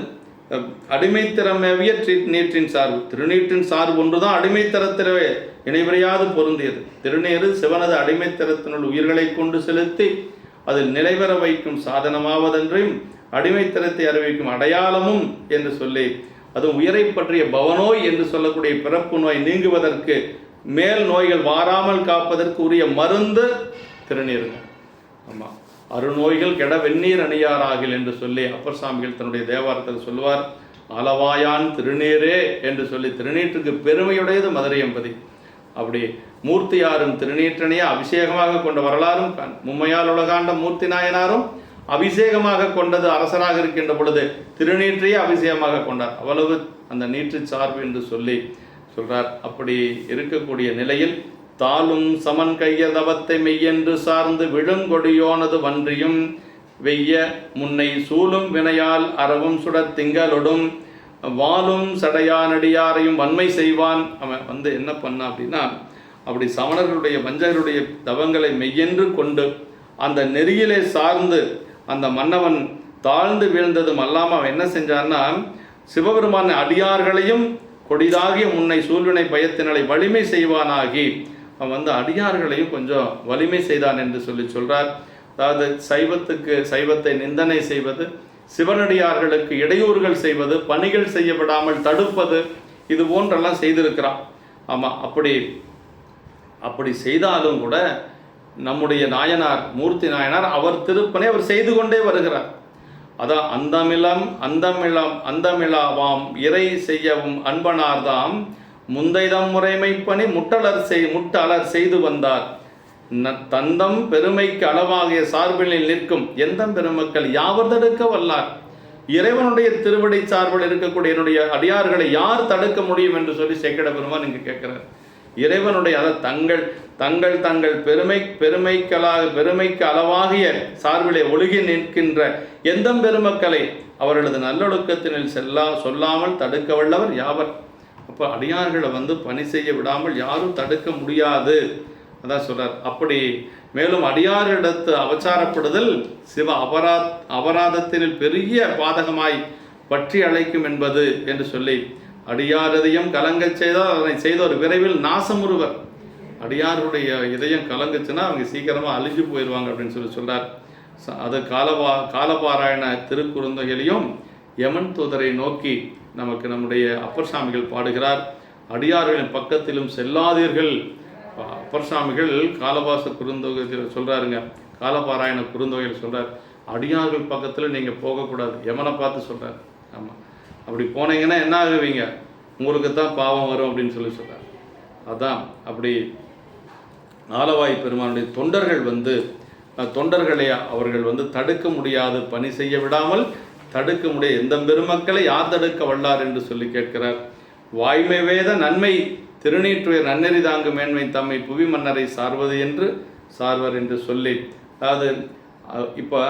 அடிமைத்திறமைய நீற்றின் சார்பு, திருநீற்றின் சார்பு ஒன்றுதான் அடிமைத்தரத்திலே இணைவரையாது பொருந்தியது. திருநீறு சிவனது அடிமைத்தரத்தினுள் உயிர்களை கொண்டு செலுத்தி அதில் நிலைபெற வைக்கும் சாதனமாவதென்றையும் அடிமைத்தரத்தை அறிவிக்கும் அடையாளமும் என்று சொல்லி, அதுவும் உயிரை பற்றிய பவநோய் என்று சொல்லக்கூடிய பிறப்பு நோய் நீங்குவதற்கு, மேல் நோய்கள் வாராமல் காப்பதற்கு உரிய மருந்து திருநீருங்க. ஆமாம், அருநோய்கள் கெட வெந்நீர் அணியாராகில் என்று சொல்லி அப்பர் சாமிகள் தன்னுடைய தேவாரத்தில் சொல்லுவார். ஆலவாயான் திருநீரே என்று சொல்லி திருநீற்றுக்கு பெருமையுடையது மதுரை என்பதி. அப்படி மூர்த்தியாரும் திருநீற்றனையே அபிஷேகமாக கொண்ட வரலாறும் மும்மையால் உலகாண்ட மூர்த்தி நாயனாரும் அபிஷேகமாக கொண்டது அரசராக இருக்கின்ற பொழுது திருநீற்றையே அபிஷேகமாக கொண்டார். அவ்வளவு அந்த நீற்று சார்பு என்று சொல்லி சொல்றார். அப்படி இருக்கக்கூடிய நிலையில் தாளும் சமன் கைய தவத்தை மெய்யென்று சார்ந்து விழுங்கொடியோனது வன்றியும் வெய்ய முன்னை சூழும் வினையால் அறவும் சுடத் திங்களொடும் வாலும் சடையானடியாரையும் வன்மை செய்வான். அவன் என்ன பண்ண அப்படின்னா, அப்படி சமணர்களுடைய வஞ்சகருடைய தவங்களை மெய்யென்று கொண்டு அந்த நெறியிலே சார்ந்து அந்த மன்னவன் தாழ்ந்து வீழ்ந்ததும் அல்லாமல் அவன் என்ன செஞ்சான்னா, சிவபெருமான அடியார்களையும் கொடிதாகிய முன்னை சூழ்வினை பயத்தினலை வலிமை செய்வானாகி அவன் அடியார்களையும் கொஞ்சம் வலிமை செய்தான் என்று சொல்றார். அதாவது சைவத்தை நிந்தனை செய்வது, சிவனடியார்களுக்கு இடையூறுகள் செய்வது, பணிகள் செய்யப்படாமல் தடுப்பது, இது போன்றெல்லாம் செய்திருக்கிறான். ஆமாம், அப்படி செய்தாலும் கூட நம்முடைய நாயனார் மூர்த்தி நாயனார் அவர் திருப்பனை அவர் செய்து கொண்டே வருகிறார். அதான் அந்தமிழாவாம் இறை செய்யவும் அன்பனார்தாம் முந்தைதம் முறைமை பணி முட்டலர் செய்து வந்தார். தந்தம் பெருமைக்கு அளவாகிய சார்பினில் நிற்கும் எந்தம் பெருமக்கள் யாவர் தடுக்க வல்லார். இறைவனுடைய திருவடி சார்பில் இருக்கக்கூடிய என்னுடைய அடியார்களை யார் தடுக்க முடியும் என்று சொல்லி சேக்கிட பெருமான் இங்கு கேட்கிறார். இறைவனுடைய தங்கள் பெருமைக்கு அளவாகிய சார்பிலே ஒழுகி நிற்கின்ற எந்த பெருமக்களை அவர்களது நல்லொழுக்கத்தினில் சொல்லாமல் தடுக்க வல்லவர் யாவர். அப்போ அடியார்களை பணி செய்ய விடாமல் யாரும் தடுக்க முடியாது, அதான் சொல்றார். அப்படி மேலும் அடியாரிடத்து அவசாரப்படுதல் சிவ அபராதத்தினில் பெரிய பாதகமாய் பற்றி அழைக்கும் என்பது என்று சொல்லி, அடியாரதையும் கலங்க செய்தால் அதனை செய்தோர் விரைவில் நாசமுறுவர். அடியாருடைய இதயம் கலங்குச்சுன்னா அவங்க சீக்கிரமாக அழிஞ்சு போயிடுவாங்க அப்படின்னு சொல்றார். அது காலபாராயண திருக்குறுந்தொகையிலையும் யமன் தூதரை நோக்கி நமக்கு நம்முடைய அப்பர் சாமிகள் பாடுகிறார். அடியார்களின் பக்கத்திலும் செல்லாதீர்கள். அப்பர் சாமிகள் காலபாச குறுந்தொகையில் சொல்றாருங்க, காலபாராயண குறுந்தொகையில் சொல்றார், அடியார்கள் பக்கத்தில் நீங்கள் போகக்கூடாது, யமனை பார்த்து சொல்றார். ஆமாம், அப்படி போனீங்கன்னா என்ன ஆகுவீங்க, உங்களுக்கு தான் பாவம் வரும் அப்படின்னு சொல்றார். அதான் அப்படி ஆலவாய் பெருமானுடைய தொண்டர்களை அவர்கள் தடுக்க முடியாது, பணி செய்ய விடாமல் தடுக்க முடிய எந்த பெருமக்களை யார் தடுக்க வல்லார் என்று சொல்லி கேட்கிறார். வாய்மை வேத நன்மை திருநீற்றுயர் நன்னெறி தாங்கு மேன்மை தம்மை புவி மன்னரை சார்வர் என்று சொல்லி, அதாவது இப்போ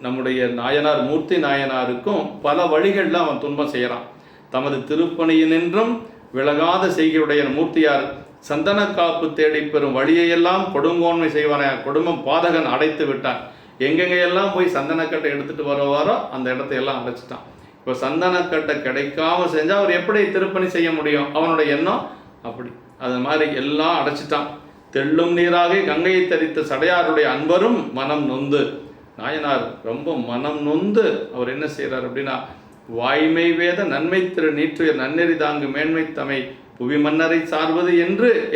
நம்முடைய நாயனார் மூர்த்தி நாயனாருக்கும் பல வழிகளில் அவன் துன்பம் செய்கிறான். தமது திருப்பணியினின்றும் விலகாத செய்கையுடைய மூர்த்தியார் சந்தன காப்பு தேடி பெறும் வழியையெல்லாம் கொடுங்கோன்மை செய்வான கொடுமம் பாதகன் அடைத்து விட்டான். எங்கெங்கையெல்லாம் போய் சந்தனக்கட்டை எடுத்துகிட்டு வருவாரோ அந்த இடத்தையெல்லாம் அடைச்சிட்டான். இப்போ சந்தனக்கட்டை கிடைக்காம செஞ்சால் அவர் எப்படி திருப்பணி செய்ய முடியும்? அவனுடைய எண்ணம் அப்படி. அது மாதிரி எல்லாம் அடைச்சிட்டான். தெள்ளும் நீராக கங்கையை தரித்த சடையாருடைய அன்பரும் மனம் நொந்து, நாயனார் ரொம்ப மனம் நொந்து அவர் என்ன செய்கிறார் அப்படின்னா, வாய்மை வேத நன்மை திரு நீற்றுயர் நன்னெறி தாங்கு மேன்மை தமை புவி மன்னரை சார்வது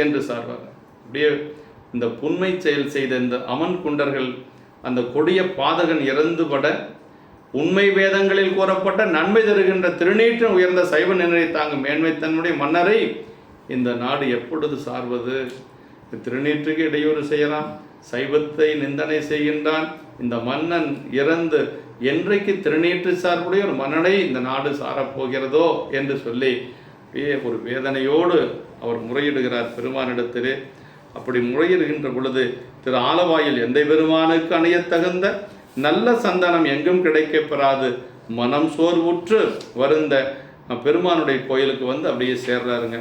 என்று சார்வார். அப்படியே இந்த புன்மை செயல் செய்த இந்த அமன் குண்டர்கள் அந்த கொடிய பாதகன் இறந்துபட உண்மை வேதங்களில் கூறப்பட்ட நன்மை தருகின்ற திருநீற்றின் உயர்ந்த சைவ நிலை தாங்கும் மேன்மை தன்னுடைய மன்னரை இந்த நாடு எப்பொழுது சார்வது? திருநீற்றுக்கு இடையூறு செய்யலாம், சைவத்தை நிந்தனை செய்கின்றான். இந்த மன்னன் இறந்து என்றைக்கு திருநீற்று சார்புடைய ஒரு மன்னனை இந்த நாடு சாரப்போகிறதோ என்று சொல்லி ஒரு வேதனையோடு அவர் முறையிடுகிறார் பெருமானிடத்திலே. அப்படி முறையிடுகின்ற பொழுது திரு ஆலவாயில் எந்த பெருமானுக்கு அணையத்தகுந்த நல்ல சந்தனம் எங்கும் கிடைக்கப்பெறாது மனம் சோர்வுற்று வருந்த பெருமானுடைய கோயிலுக்கு அப்படியே சேர்றாருங்க.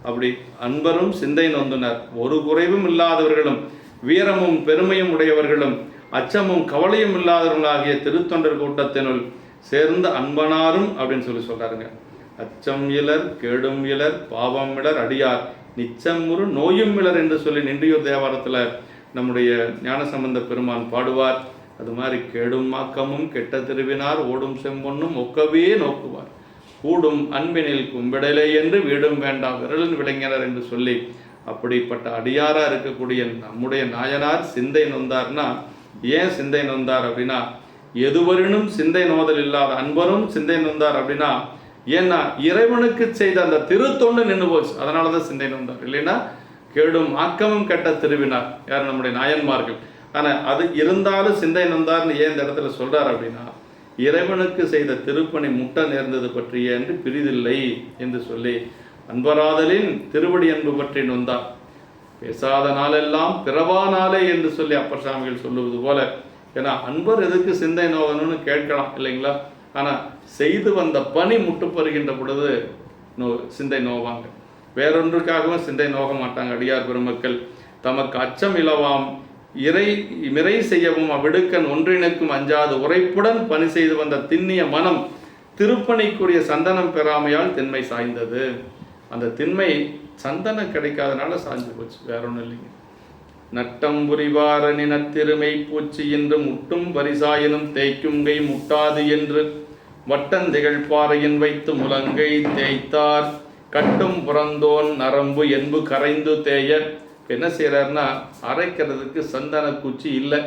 அப்படி அன்பரும் சிந்தை நொந்துனர், ஒரு குறைவும் இல்லாதவர்களும் வீரமும் பெருமையும் உடையவர்களும் அச்சமும் கவலையும் இல்லாதவர்களாகிய திருத்தொண்டர் கூட்டத்தினுள் சேர்ந்த அன்பனாரும் அப்படின்னு சொல்றாருங்க. அச்சம் இலர் கேடும் இலர் பாவம் இலர் அடியார் நிச்சம் ஒரு நோயும் இலர் என்று சொல்லி நின்றியூர் தேவாரத்தில் நம்முடைய ஞானசம்பந்த பெருமான் பாடுவார். அது மாதிரி கேடும் மாக்கமும் கெட்ட திருவினார் ஓடும் செம்பொன்னும் ஒக்கவே நோக்குவார் கூடும் அன்பினில் கும்பிடலை என்று வீடும் வேண்டாம் விரலின் விளைஞர் என்று சொல்லி, அப்படிப்பட்ட அடியாரா இருக்கக்கூடிய நம்முடைய நாயனார் சிந்தை நொந்தார்னா, ஏன் சிந்தை நொந்தார் அப்படின்னா, எதுவரினும் சிந்தை நோதல் இல்லாத அன்பரும் சிந்தை நொந்தார் அப்படின்னா, ஏன்னா இறைவனுக்கு செய்த அந்த திருத்தொண்டு நின்று போச்சு, அதனாலதான் சிந்தை நொந்தார். இல்லைன்னா கேடும் ஆக்கமும் கெட்ட திருவினார் யார் நம்முடைய நாயன்மார்கள். ஆனா அது இருந்தாலும் சிந்தை நொந்தார்னு ஏன் இந்த இடத்துல சொல்றார் அப்படின்னா, இறைவனுக்கு செய்த திருப்பணி முட்ட நேர்ந்தது பற்றிய என்று பிரிதில்லை என்று சொல்லி, அன்பராதலின் திருவடி அன்பு பற்றி நொந்தார். பேசாத நாளெல்லாம் பிறவா நாளே என்று சொல்லி அப்பர் சாமிகள் சொல்லுவது போல, ஏன்னா அன்பர் எதுக்கு சிந்தை நோகணும்னு கேட்கலாம் இல்லைங்களா? ஆனால் செய்து வந்த பணி முட்டுப்பெறுகின்ற பொழுது சிந்தை நோவாங்க, வேறொன்றுக்காகவும் சிந்தை நோக மாட்டாங்க. அடியார் பெருமக்கள் தமக்கு அச்சம் இலவாம் மிரை செய்யவும் அவ்விடுக்கன் ஒன்றினுக்கும் அஞ்சாது உரைப்புடன் பணி செய்து வந்த திண்ணிய மனம் திருப்பணிக்குரிய சந்தனம் பெறாமையால் திண்மை சாய்ந்தது. அந்த திண்மை சந்தனம் கிடைக்காதனால சாய்ந்து போச்சு, வேற ஒன்றும் இல்லைங்க. நட்டம் புரிவாரணி நத்திருமை பூச்சி என்று முட்டும் பரிசாயினும் தேய்க்கும் கை முட்டாது என்று வட்டந்திகள் பாறையின் வைத்து முழங்கை தேய்த்தார் கட்டும் புறந்தோன் நரம்பு என்பு கரைந்து தேய. என்ன செய்கிறாருன்னா, அரைக்கிறதுக்கு சந்தன குச்சி இல்லை.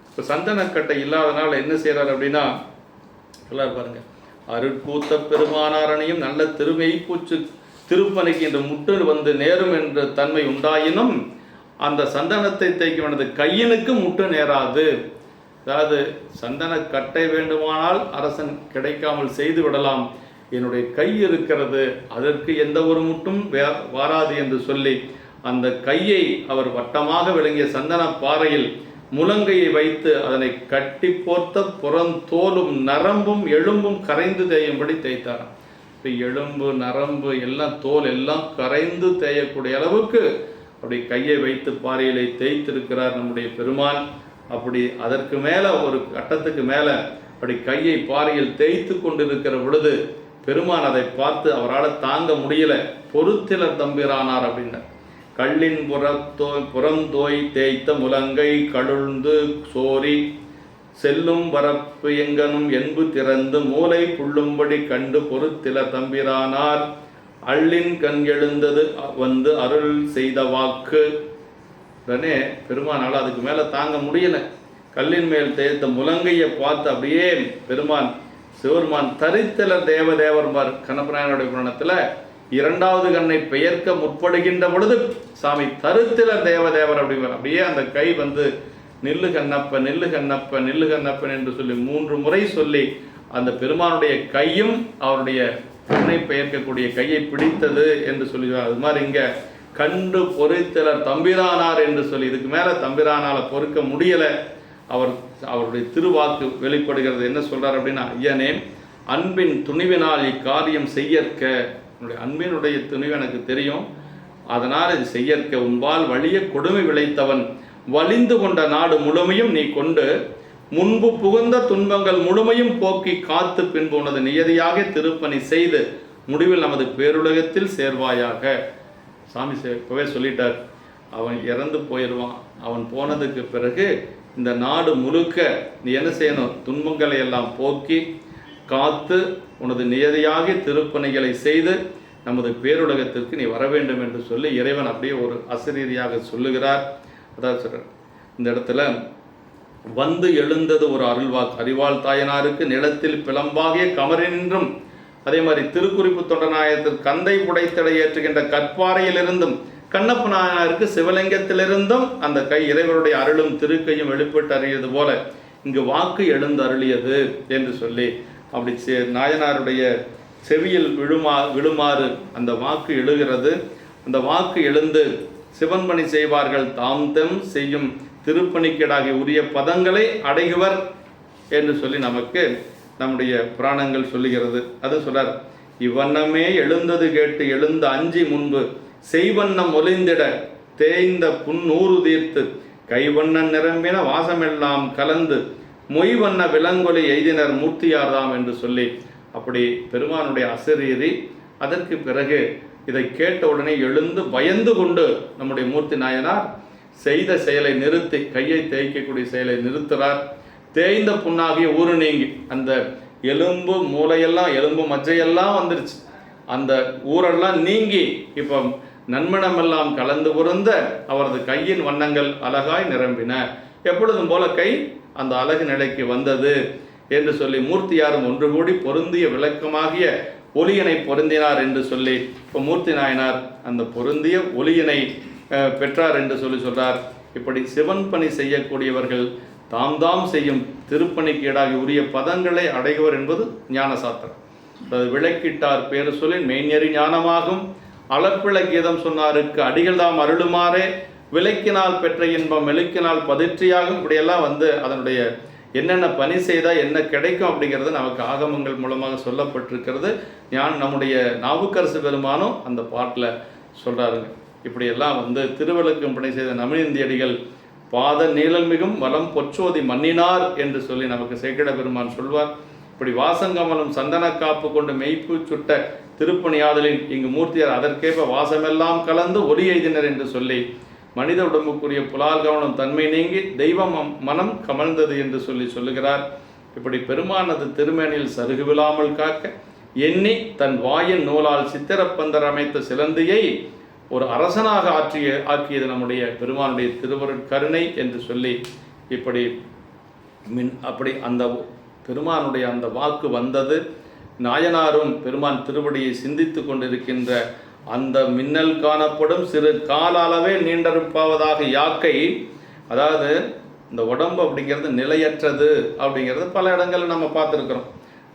இப்போ சந்தனக்கட்டை இல்லாதனால என்ன செய்கிறார் அப்படின்னா, சொல்லார் பாருங்க. அருட்கூத்த பெருமானாரனையும் நல்ல திருமெய்ப்பூச்சு திருப்பணிக்கு இந்த முட்டு வந்து நேரும் என்ற தன்மை உண்டாயினும் அந்த சந்தனத்தை தேய்க்க வேண்டியது கையனுக்கு முட்டு நேராது. அதாவது சந்தன கட்டை வேண்டுமானால் அரசன் கிடைக்காமல் செய்து விடலாம், என்னுடைய கை இருக்கிறது, அதற்கு எந்த ஒரு முட்டும் வாராது என்று சொல்லி அந்த கையை அவர் வட்டமாக விளங்கிய சந்தன பாறையில் முழங்கையை வைத்து அதனை கட்டி போர்த்த புறந்தோலும் நரம்பும் எலும்பும் கரைந்து தேயும்படி தேய்த்தாராம். இப்போ எலும்பு நரம்பு எல்லாம் தோல் எல்லாம் கரைந்து தேயக்கூடிய அளவுக்கு அப்படி கையை வைத்து பாறையிலே தேய்த்திருக்கிறார் நம்முடைய பெருமான். அப்படி அதற்கு மேலே ஒரு கட்டத்துக்கு மேலே அப்படி கையை பாறையில் தேய்த்து கொண்டிருக்கிற பொழுது பெருமான் அதை பார்த்து அவரால் தாங்க முடியல. பொறுத்திலர் தம்பிரானார் அப்படின்னார். கள்ளின் புறந்தோய் தேய்த்த முழங்கை கழுந்து சோரி செல்லும் வரப்பு எங்கனும் என்பு திறந்து மூளை புள்ளும்படி கண்டு பொறுத்திலர் தம்பிரானார். அள்ளின் கண் எழுந்தது வந்து அருள் செய்த வாக்கு. உடனே பெருமானால் அதுக்கு மேலே தாங்க முடியல. கல்லின் மேல் தேய்த்த முழங்கையை பார்த்து அப்படியே பெருமான் சிவருமான் தரித்தலர் தேவதேவர்மார் கண்ணபுரானுடைய புராணத்தில் இரண்டாவது கண்ணை பெயர்க்க முற்படுகின்ற பொழுது சாமி தருத்திலர் தேவதேவர் அப்படிங்கிற அப்படியே அந்த கை வந்து நில்லு கண்ணப்ப நில்லு கண்ணப்ப நில்லு கண்ணப்பன் என்று சொல்லி 3 முறை சொல்லி அந்த பெருமானுடைய கையும் அவருடைய கண்ணை பெயர்க்கக்கூடிய கையை பிடித்தது என்று சொல்லுவார். அது மாதிரி இங்கே கண்டு பொறித்தலர் தம்பிரானார் என்று சொல்லி இதுக்கு மேலே தம்பிரானால் பொறுக்க முடியலை. அவருடைய திருவாக்கு வெளிப்படுகிறது. என்ன சொல்றார் அப்படின்னா, ஐயனே அன்பின் துணிவினால் இக்காரியம் செய்யற்க, என்னுடைய அன்பினுடைய துணிவு எனக்கு தெரியும், அதனால் இது செய்யற்க உன்பால் வலிய கொடுமை விளைத்தவன் வலிந்து கொண்ட நாடு முழுமையும் நீ கொண்டு முன்பு புகுந்த துன்பங்கள் முழுமையும் போக்கி காத்து பின்பு உனது நியதியாக திருப்பணி செய்து முடிவில் நமது பேருலகத்தில் சேர்வாயாக. சாமி இப்பவே சொல்லிட்டார், அவன் இறந்து போயிடுவான். அவன் போனதுக்கு பிறகு இந்த நாடு முழுக்க நீ என்ன செய்யணும், துன்பங்களை எல்லாம் போக்கி காத்து உனது நியதியாக திருப்பணிகளை செய்து நமது பேருலகத்திற்கு நீ வர வேண்டும் என்று சொல்லி இறைவன் அப்படியே ஒரு அசரீரியாக சொல்லுகிறார். அதாவது சொல்கிறார் இந்த இடத்துல வந்து எழுந்தது ஒரு அருள்வாக்கு. அறிவாள் தாயனாருக்கு நிலத்தில் பிளம்பாகிய கமரினின்றும், அதே மாதிரி திருக்குறிப்பு தொண்டநாயகத்தில் கந்தை புடைத்தடை ஏற்றுகின்ற கற்பாறையிலிருந்தும் கண்ணப்ப நாயனாருக்கு சிவலிங்கத்திலிருந்தும் அந்த கை இறைவனுடைய அருளும் திருக்கையும் வெளிப்பட்டு அறியது போல இங்கு வாக்கு எழுந்து அருளியது என்று சொல்லி அப்படி நாயனாருடைய செவியில் விழுமாறு அந்த வாக்கு எழுகிறது. அந்த வாக்கு எழுந்து சிவன்பணி செய்வார்கள் தாம் தம் செய்யும் திருப்பணிக்கீடாகி உரிய பதங்களை அடைகுவர் என்று சொல்லி நமக்கு நம்முடைய புராணங்கள் சொல்லுகிறது. அது சொல்றார், இவ்வண்ணமே எழுந்தது கேட்டு எழுந்த அஞ்சி முன்பு செய்வண்ணம் ஒளிந்திட தேய்ந்த புன்னூறு தீர்த்து கைவண்ணன் நிரம்பின வாசமெல்லாம் கலந்து மொய்வண்ண விலங்கொலி எய்தினர் மூர்த்தியார்தாம் என்று சொல்லி அப்படி பெருமானுடைய அசரீரி. அதற்கு பிறகு இதை கேட்ட உடனே எழுந்து பயந்து கொண்டு நம்முடைய மூர்த்தி நாயனார் செய்த செயலை நிறுத்தி கையை தேய்க்கக்கூடிய செயலை நிறுத்துகிறார். தேய்ந்த புண்ணாகிய ஊறு நீங்கி அந்த எலும்பு மூளையெல்லாம் எலும்பு மஜ்ஜையெல்லாம் வந்துருச்சு, அந்த ஊரெல்லாம் நீங்கி இப்போ நன்மணமெல்லாம் கலந்து பொருந்த அவரது கையின் வண்ணங்கள் அழகாய் நிரம்பின. எப்பொழுதும் போல கை அந்த அழகு நிலைக்கு வந்தது என்று சொல்லி மூர்த்தியாரும் ஒன்று கூடி பொருந்திய விளக்கமாகிய ஒளியனை பொருந்தினார் என்று சொல்லி இப்போ மூர்த்தி நாயனார் அந்த பொருந்திய ஒளியனை பெற்றார் என்று சொல்லி சொல்றார். இப்படி சிவன் பணி செய்யக்கூடியவர்கள் தாம் செய்யும் திருப்பணிக்கு ஈடாகி உரிய பதங்களை அடைவர் என்பது ஞான சாத்திரம். அது விளக்கிட்டார் பேரு சொல்லி மெய்ஞறி ஞானமாகும் அளப்பிள கீதம் சொன்னாருக்கு அடிகள் தாம் அருளுமாறே விளக்கினால் பெற்ற இன்பம் மெழுக்கினால் பதிர்ச்சியாகும். இப்படியெல்லாம் அதனுடைய என்னென்ன பணி செய்தால் என்ன கிடைக்கும் அப்படிங்கிறது நமக்கு ஆகமங்கள் மூலமாக சொல்லப்பட்டிருக்கிறது. நம்முடைய நாவுக்கரசு பெருமானும் அந்த பாட்டில் சொல்கிறாருங்க. இப்படியெல்லாம் திருவழுக்கும் பணி செய்த நமினந்தியடிகள் பாத நீழல் மிகும் வலம் பொற்றோதி மன்னினார் என்று சொல்லி நமக்கு சேக்கிட பெருமான் சொல்வார். இப்படி வாசங்கமலம் சந்தன காப்பு கொண்டு மெய்ப்பு சுட்ட திருப்பணியாதலின் இங்கு மூர்த்தியார் அதற்கேற்ப வாசமெல்லாம் கலந்து ஒளி எய்தினர் என்று சொல்லி மனித உடம்புக்குரிய புலால் கவனம் தன்மை நீங்கி தெய்வம் மனம் கமழ்ந்தது என்று சொல்லுகிறார். இப்படி பெருமானது திருமேனில் சருகு விழாமல் காக்க எண்ணி தன் வாயின் நூலால் சித்திரப்பந்தர் அமைத்த சிலந்தியை ஒரு அரசனாக ஆக்கியது நம்முடைய பெருமானுடைய திருவருட்கருணை என்று சொல்லி அப்படி அந்த பெருமானுடைய அந்த வாக்கு வந்தது. நாயனாரும் பெருமான் திருவடியை சிந்தித்து கொண்டிருக்கின்ற அந்த மின்னல் காணப்படும் சிறு கால அளவே நீண்டிருப்பாவதாக யாக்கை, அதாவது இந்த உடம்பு அப்படிங்கிறது நிலையற்றது அப்படிங்கிறது பல இடங்களில் நம்ம பார்த்துருக்குறோம்.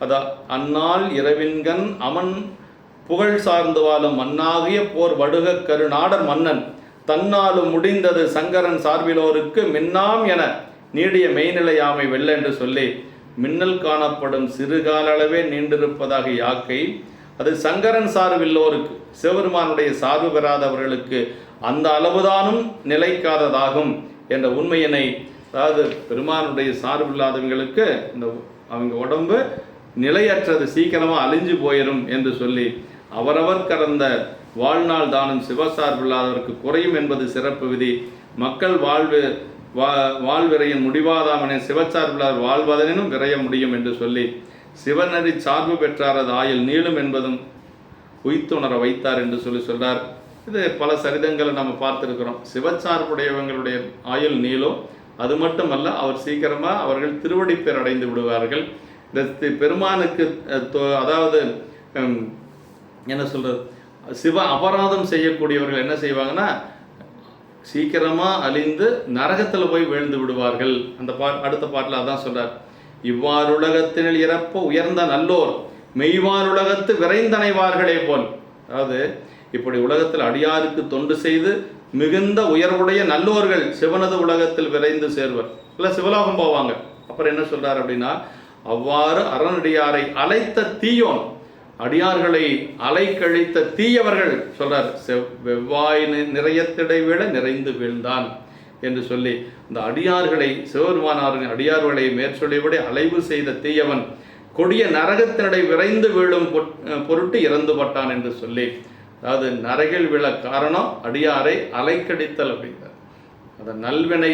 அதான் அந்நாள் இரவின்கண் அமன் புகழ் சார்ந்து வாழும் மண்ணாகிய போர் வடுக கருநாடர் மன்னன் தன்னாலும் முடிந்தது சங்கரன் சார்பிலோருக்கு மின்னாம் என நீடிய மெய்நிலையாமை வெல்ல என்று சொல்லி மின்னல் காணப்படும் சிறுகால அளவே நீண்டிருப்பதாக யாக்கை, அது சங்கரன் சார்பில்லோருக்கு, சிவபெருமானுடைய சார்பு பெறாதவர்களுக்கு அந்த அளவுதானும் நிலைக்காததாகும் என்ற உண்மையினை, அதாவது பெருமானுடைய சார்பு இல்லாதவங்களுக்கு இந்த அவங்க உடம்பு நிலையற்றது, சீக்கிரமாக அழிஞ்சு போயிடும் என்று சொல்லி அவரவர் கடந்த வாழ்நாள் தானும் சிவசார்பில்லாதவருக்கு குறையும் என்பது சிறப்பு விதி. மக்கள் வாழ்விரையின் முடிவாதாமனே சிவசார்பில்லாத வாழ்வதனும் விரைய முடியும் என்று சொல்லி சிவநெறி சார்பு பெற்றாரது ஆயுள் நீளும் என்பதும் உய்த்துணர வைத்தார் என்று சொல்றார். இது பல சரிதங்களை நம்ம பார்த்துருக்கிறோம். சிவச்சார்புடையவங்களுடைய ஆயுள் நீளும், அது மட்டுமல்ல அவர் சீக்கிரமாக அவர்கள் திருவடி பேர் அடைந்து விடுவார்கள். இந்த பெருமானுக்கு அதாவது என்ன சொல்றது, சிவ அபராதம் செய்யக்கூடியவர்கள் என்ன செய்வாங்கன்னா சீக்கிரமாக அழிந்து நரகத்தில் போய் வீழ்ந்து விடுவார்கள். அந்த அடுத்த பாட்டில் அதான் சொல்றார். இவ்வாறு உலகத்தினில் இறப்ப உயர்ந்த நல்லோர் மெய்வார் உலகத்து விரைந்தனைவார்களே போல், அதாவது இப்படி உலகத்தில் அடியாருக்கு தொண்டு செய்து மிகுந்த உயர்வுடைய நல்லோர்கள் சிவனது உலகத்தில் விரைந்து சேர்வர், இல்லை சிவலோகம் போவாங்க. அப்புறம் என்ன சொல்றார் அப்படின்னா, அவ்வாறு அரணடியாரை அழைத்த தீயோன், அடியார்களை அலைக்கழித்த தீயவர்கள் சொல்றார், வெவ்வாய் நிறையத்திடை விட நிறைந்து வீழ்ந்தான் என்று சொல்லி இந்த அடியார்களை சிவபெருமானாரின் அடியார்களை மேற்சொல்லியபடி அலைவு செய்த தீயவன் கொடிய நரகத்தினடை விரைந்து வீழும் பொருட்டு இறந்துபட்டான் என்று சொல்லி, அதாவது நரகில் விழ காரணம் அடியாரை அலைக்கடித்தல் அப்படிங்கிறார். அந்த நல்வினை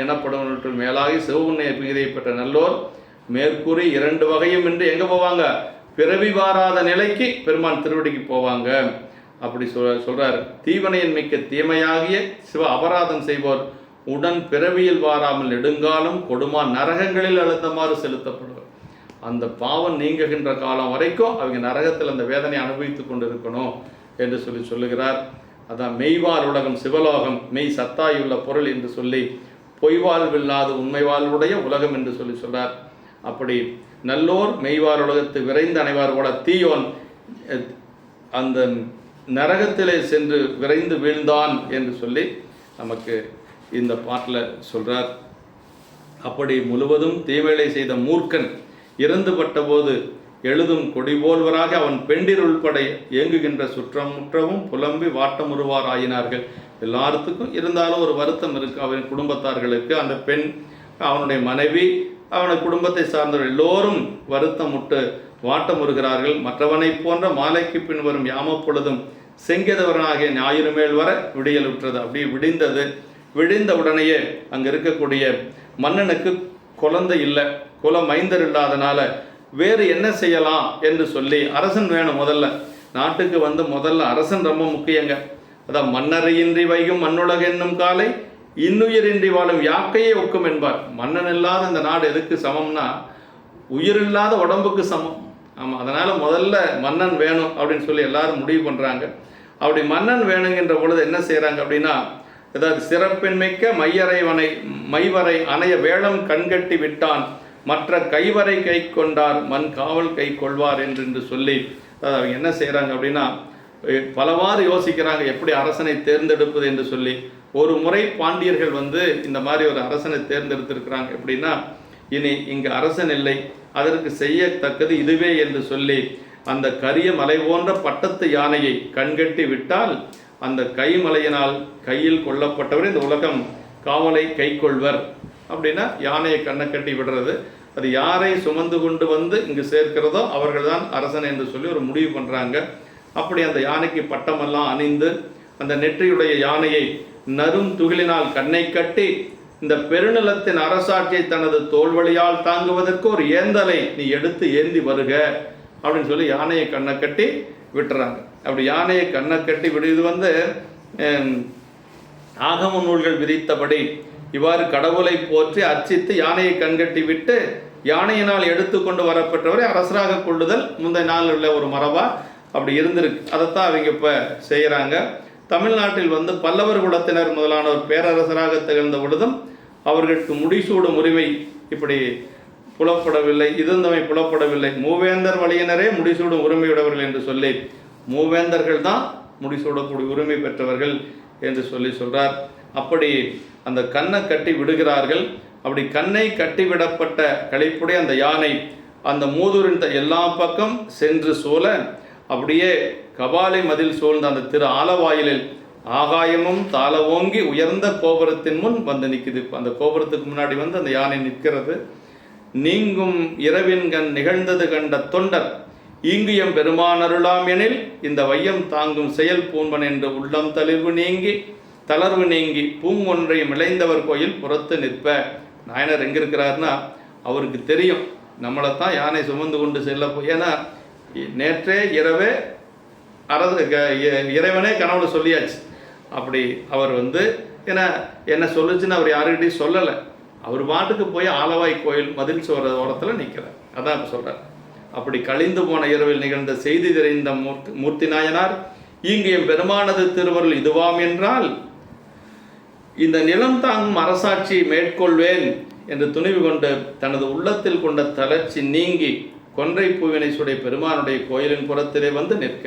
எனப்படுவனற்றுள் மேலாகி சிவபுண்ணிய விகிதை பெற்ற நல்லோர் மேற்கூறி 2 வகையும் என்று எங்கே போவாங்க, பிறவி வாராத நிலைக்கு பெருமான் திருவடிக்கு போவாங்க. அப்படி சொல்றார். தீவனையின் மிக்க தீமையாகிய சிவ அபராதம் செய்வோர் உடன் பிறவியில் வாராமல் நெடுங்காலம் கொடுமா நரகங்களில் அழுத்தமாறு செலுத்தப்படுவார். அந்த பாவம் நீங்குகின்ற காலம் வரைக்கும் அவங்க நரகத்தில் அந்த வேதனை அனுபவித்து கொண்டு இருக்கணும் என்று சொல்லுகிறார். அதான் மெய்வாழ் உலகம் சிவலோகம், மெய் சத்தாயுள்ள பொருள் என்று சொல்லி பொய்வாழ்வில்லாத உண்மை வாழ்வுடைய உலகம் என்று சொல்றார். அப்படி நல்லோர் மெய்வார் உலகத்து விரைந்து அனைவார் கூட தீயோன் அந்த நரகத்திலே சென்று விரைந்து வீழ்ந்தான் என்று சொல்லி நமக்கு இந்த பாட்டில் சொல்றார். அப்படி முழுவதும் தீமைகளை செய்த மூர்க்கன் இறந்துபட்ட போது எழுதும் கொடிபோல்வராக அவன் பெண்டிர் உள்பட இயங்குகின்ற சுற்றமுற்றவும் புலம்பி வாட்டமுறுவார் ஆயினார்கள். எல்லாத்துக்கும் இருந்தாலும் ஒரு வருத்தம் இருக்கு அவன் குடும்பத்தார்களுக்கு. அந்த பெண், அவனுடைய மனைவி, அவனை குடும்பத்தை சார்ந்தவர்கள் எல்லோரும் வருத்தமுட்டு வாட்டமுறுகிறார்கள். மற்றவனை போன்ற மாலைக்கு பின் வரும் யாமப்பொழுதும் செங்கதவரனாகிய ஞாயிறு மேல் வர விடியலுற்றது. அப்படி விடிந்தது. விடிந்த உடனேயே அங்கே இருக்கக்கூடிய மன்னனுக்கு குழந்தை இல்லை, குல மைந்தர் இல்லாதனால வேறு என்ன செய்யலாம் என்று சொல்லி அரசன் வேணும். முதல்ல நாட்டுக்கு முதல்ல அரசன் ரொம்ப முக்கியங்க. அதான் மன்னரையின்றி வைகும் மண்ணுலக என்னும் காலை இன்னுயிரின்றி வாழும் யாக்கையே ஒக்கும் என்பார். மன்னன் இல்லாத இந்த நாடு எதுக்கு சமம்னா உயிரில்லாத உடம்புக்கு சமம். ஆமாம், அதனால் முதல்ல மன்னன் வேணும் அப்படின்னு சொல்லி எல்லாரும் முடிவு பண்ணுறாங்க. அப்படி மன்னன் வேணுங்கின்ற பொழுது என்ன செய்கிறாங்க அப்படின்னா, ஏதாவது சிறப்பின்மைக்க மைவரை அணைய வேளம் கண்கட்டி விட்டான், மற்ற கைவரை கை கொண்டார் மண் காவல் கை கொள்வார் என்று சொல்லி அவங்க என்ன செய்கிறாங்க அப்படின்னா பலவாறு யோசிக்கிறாங்க எப்படி அரசனை தேர்ந்தெடுப்பது என்று சொல்லி. ஒரு முறை பாண்டியர்கள் இந்த மாதிரி ஒரு அரசனை தேர்ந்தெடுத்திருக்கிறாங்க. எப்படின்னா, இனி இங்கு அரசன் இல்லை, அதற்கு செய்யத்தக்கது இதுவே என்று சொல்லி அந்த கரிய மலை போன்ற பட்டத்து யானையை கண்கட்டி விட்டால் அந்த கைமலையினால் கையில் கொல்லப்பட்டவர் இந்த உலகம் காவலை கை கொள்வர். அப்படின்னா யானையை கண்ணை கட்டி விடுறது, அது யாரை சுமந்து கொண்டு இங்கு சேர்க்கிறதோ அவர்கள்தான் அரசன் என்று சொல்லி ஒரு முடிவு பண்ணுறாங்க. அப்படி அந்த யானைக்கு பட்டமெல்லாம் அணிந்து அந்த நெற்றியுடைய யானையை நரும் துகிலினால் கண்ணை கட்டி இந்த பெருநிலத்தின் அரசாட்சியை தனது தோல்வழியால் தாங்குவதற்கு ஒரு ஏந்தலை நீ எடுத்து ஏந்தி வருக அப்படின்னு சொல்லி யானையை கண்ணை கட்டி விட்டுறாங்க. அப்படி யானையை கண்ணை கட்டி விடுவது ஆகம நூல்கள் விதித்தபடி இவ்வாறு கடவுளை போற்றி அர்ச்சித்து யானையை கண்கட்டி விட்டு யானையினால் எடுத்துக்கொண்டு வரப்பட்டவரை அரசராக கொள்ளுதல் முந்தைய நாள் உள்ள ஒரு மரபா அப்படி இருந்திருக்கு. அதைத்தான் அவங்க இப்போ செய்கிறாங்க. தமிழ்நாட்டில் வந்து பல்லவர் குலத்தினர் முதலானவர் பேரரசராக திகழ்ந்த பொழுதும் அவர்களுக்கு முடிசூடும் உரிமை இப்படி புலப்படவில்லை, இருந்தவை புலப்படவில்லை. மூவேந்தர் வழியினரே முடிசூடும் உரிமையுடையவர்கள் என்று சொல்லி மூவேந்தர்கள் தான் முடிசூடக்கூடிய உரிமை பெற்றவர்கள் என்று சொல்லி சொல்கிறார். அப்படி அந்த கண்ணை கட்டி விடுகிறார்கள். அப்படி கண்ணை கட்டிவிடப்பட்ட களைப்புடைய அந்த யானை அந்த மூதூரின் எல்லா பக்கம் சென்று சூழ அப்படியே கபாலை மதில் சூழ்ந்த அந்த திரு ஆலவாயிலில் ஆகாயமும் தாள ஓங்கி உயர்ந்த கோபுரத்தின் முன் வந்து நிற்குது. அந்த கோபுரத்துக்கு முன்னாடி வந்து அந்த யானை நிற்கிறது. நீங்கும் இரவின்கண் நிகழ்ந்தது கண்ட தொண்டர் ஈங்கியம் பெருமானருளாம் எனில் இந்த வையம் தாங்கும் செயல் பூண்பன் என்று உள்ளம் தளர்வு நீங்கி பூங்கொன்றை மிளைந்தவர் கோயில் புறத்து நிற்ப. நாயனர் எங்கே இருக்கிறாருன்னா அவருக்கு தெரியும் நம்மளைத்தான் யானை சுமந்து கொண்டு செல்ல ஏன்னா நேற்றே இரவே இறைவனே கனவுல சொல்லியாச்சு. அப்படி அவர் வந்து ஏன்னா என்ன சொல்லுச்சுன்னு அவர் யாருக்கிட்டையும் சொல்லலை. அவர் பாட்டுக்கு போய் ஆலவாய் கோயில் மதில் சோற ஓரத்தில் நிற்கிறார். அதான் இப்போ சொல்கிறார். அப்படி கழிந்து போன இரவில் நிகழ்ந்த செய்தி தெரிந்த மூர்த்தி நாயனார் இங்கே பெருமானது திருவருள் இதுவாம் என்றால் இந்த நிலம் தாங்கும் அரசாட்சி மேற்கொள்வேன் என்று துணிவு கொண்டு தனது உள்ளத்தில் கொண்ட தளர்ச்சி நீங்கி கொன்றை பூவினை சுடைய பெருமானுடைய கோயிலின் புறத்திலே வந்து நிற்க.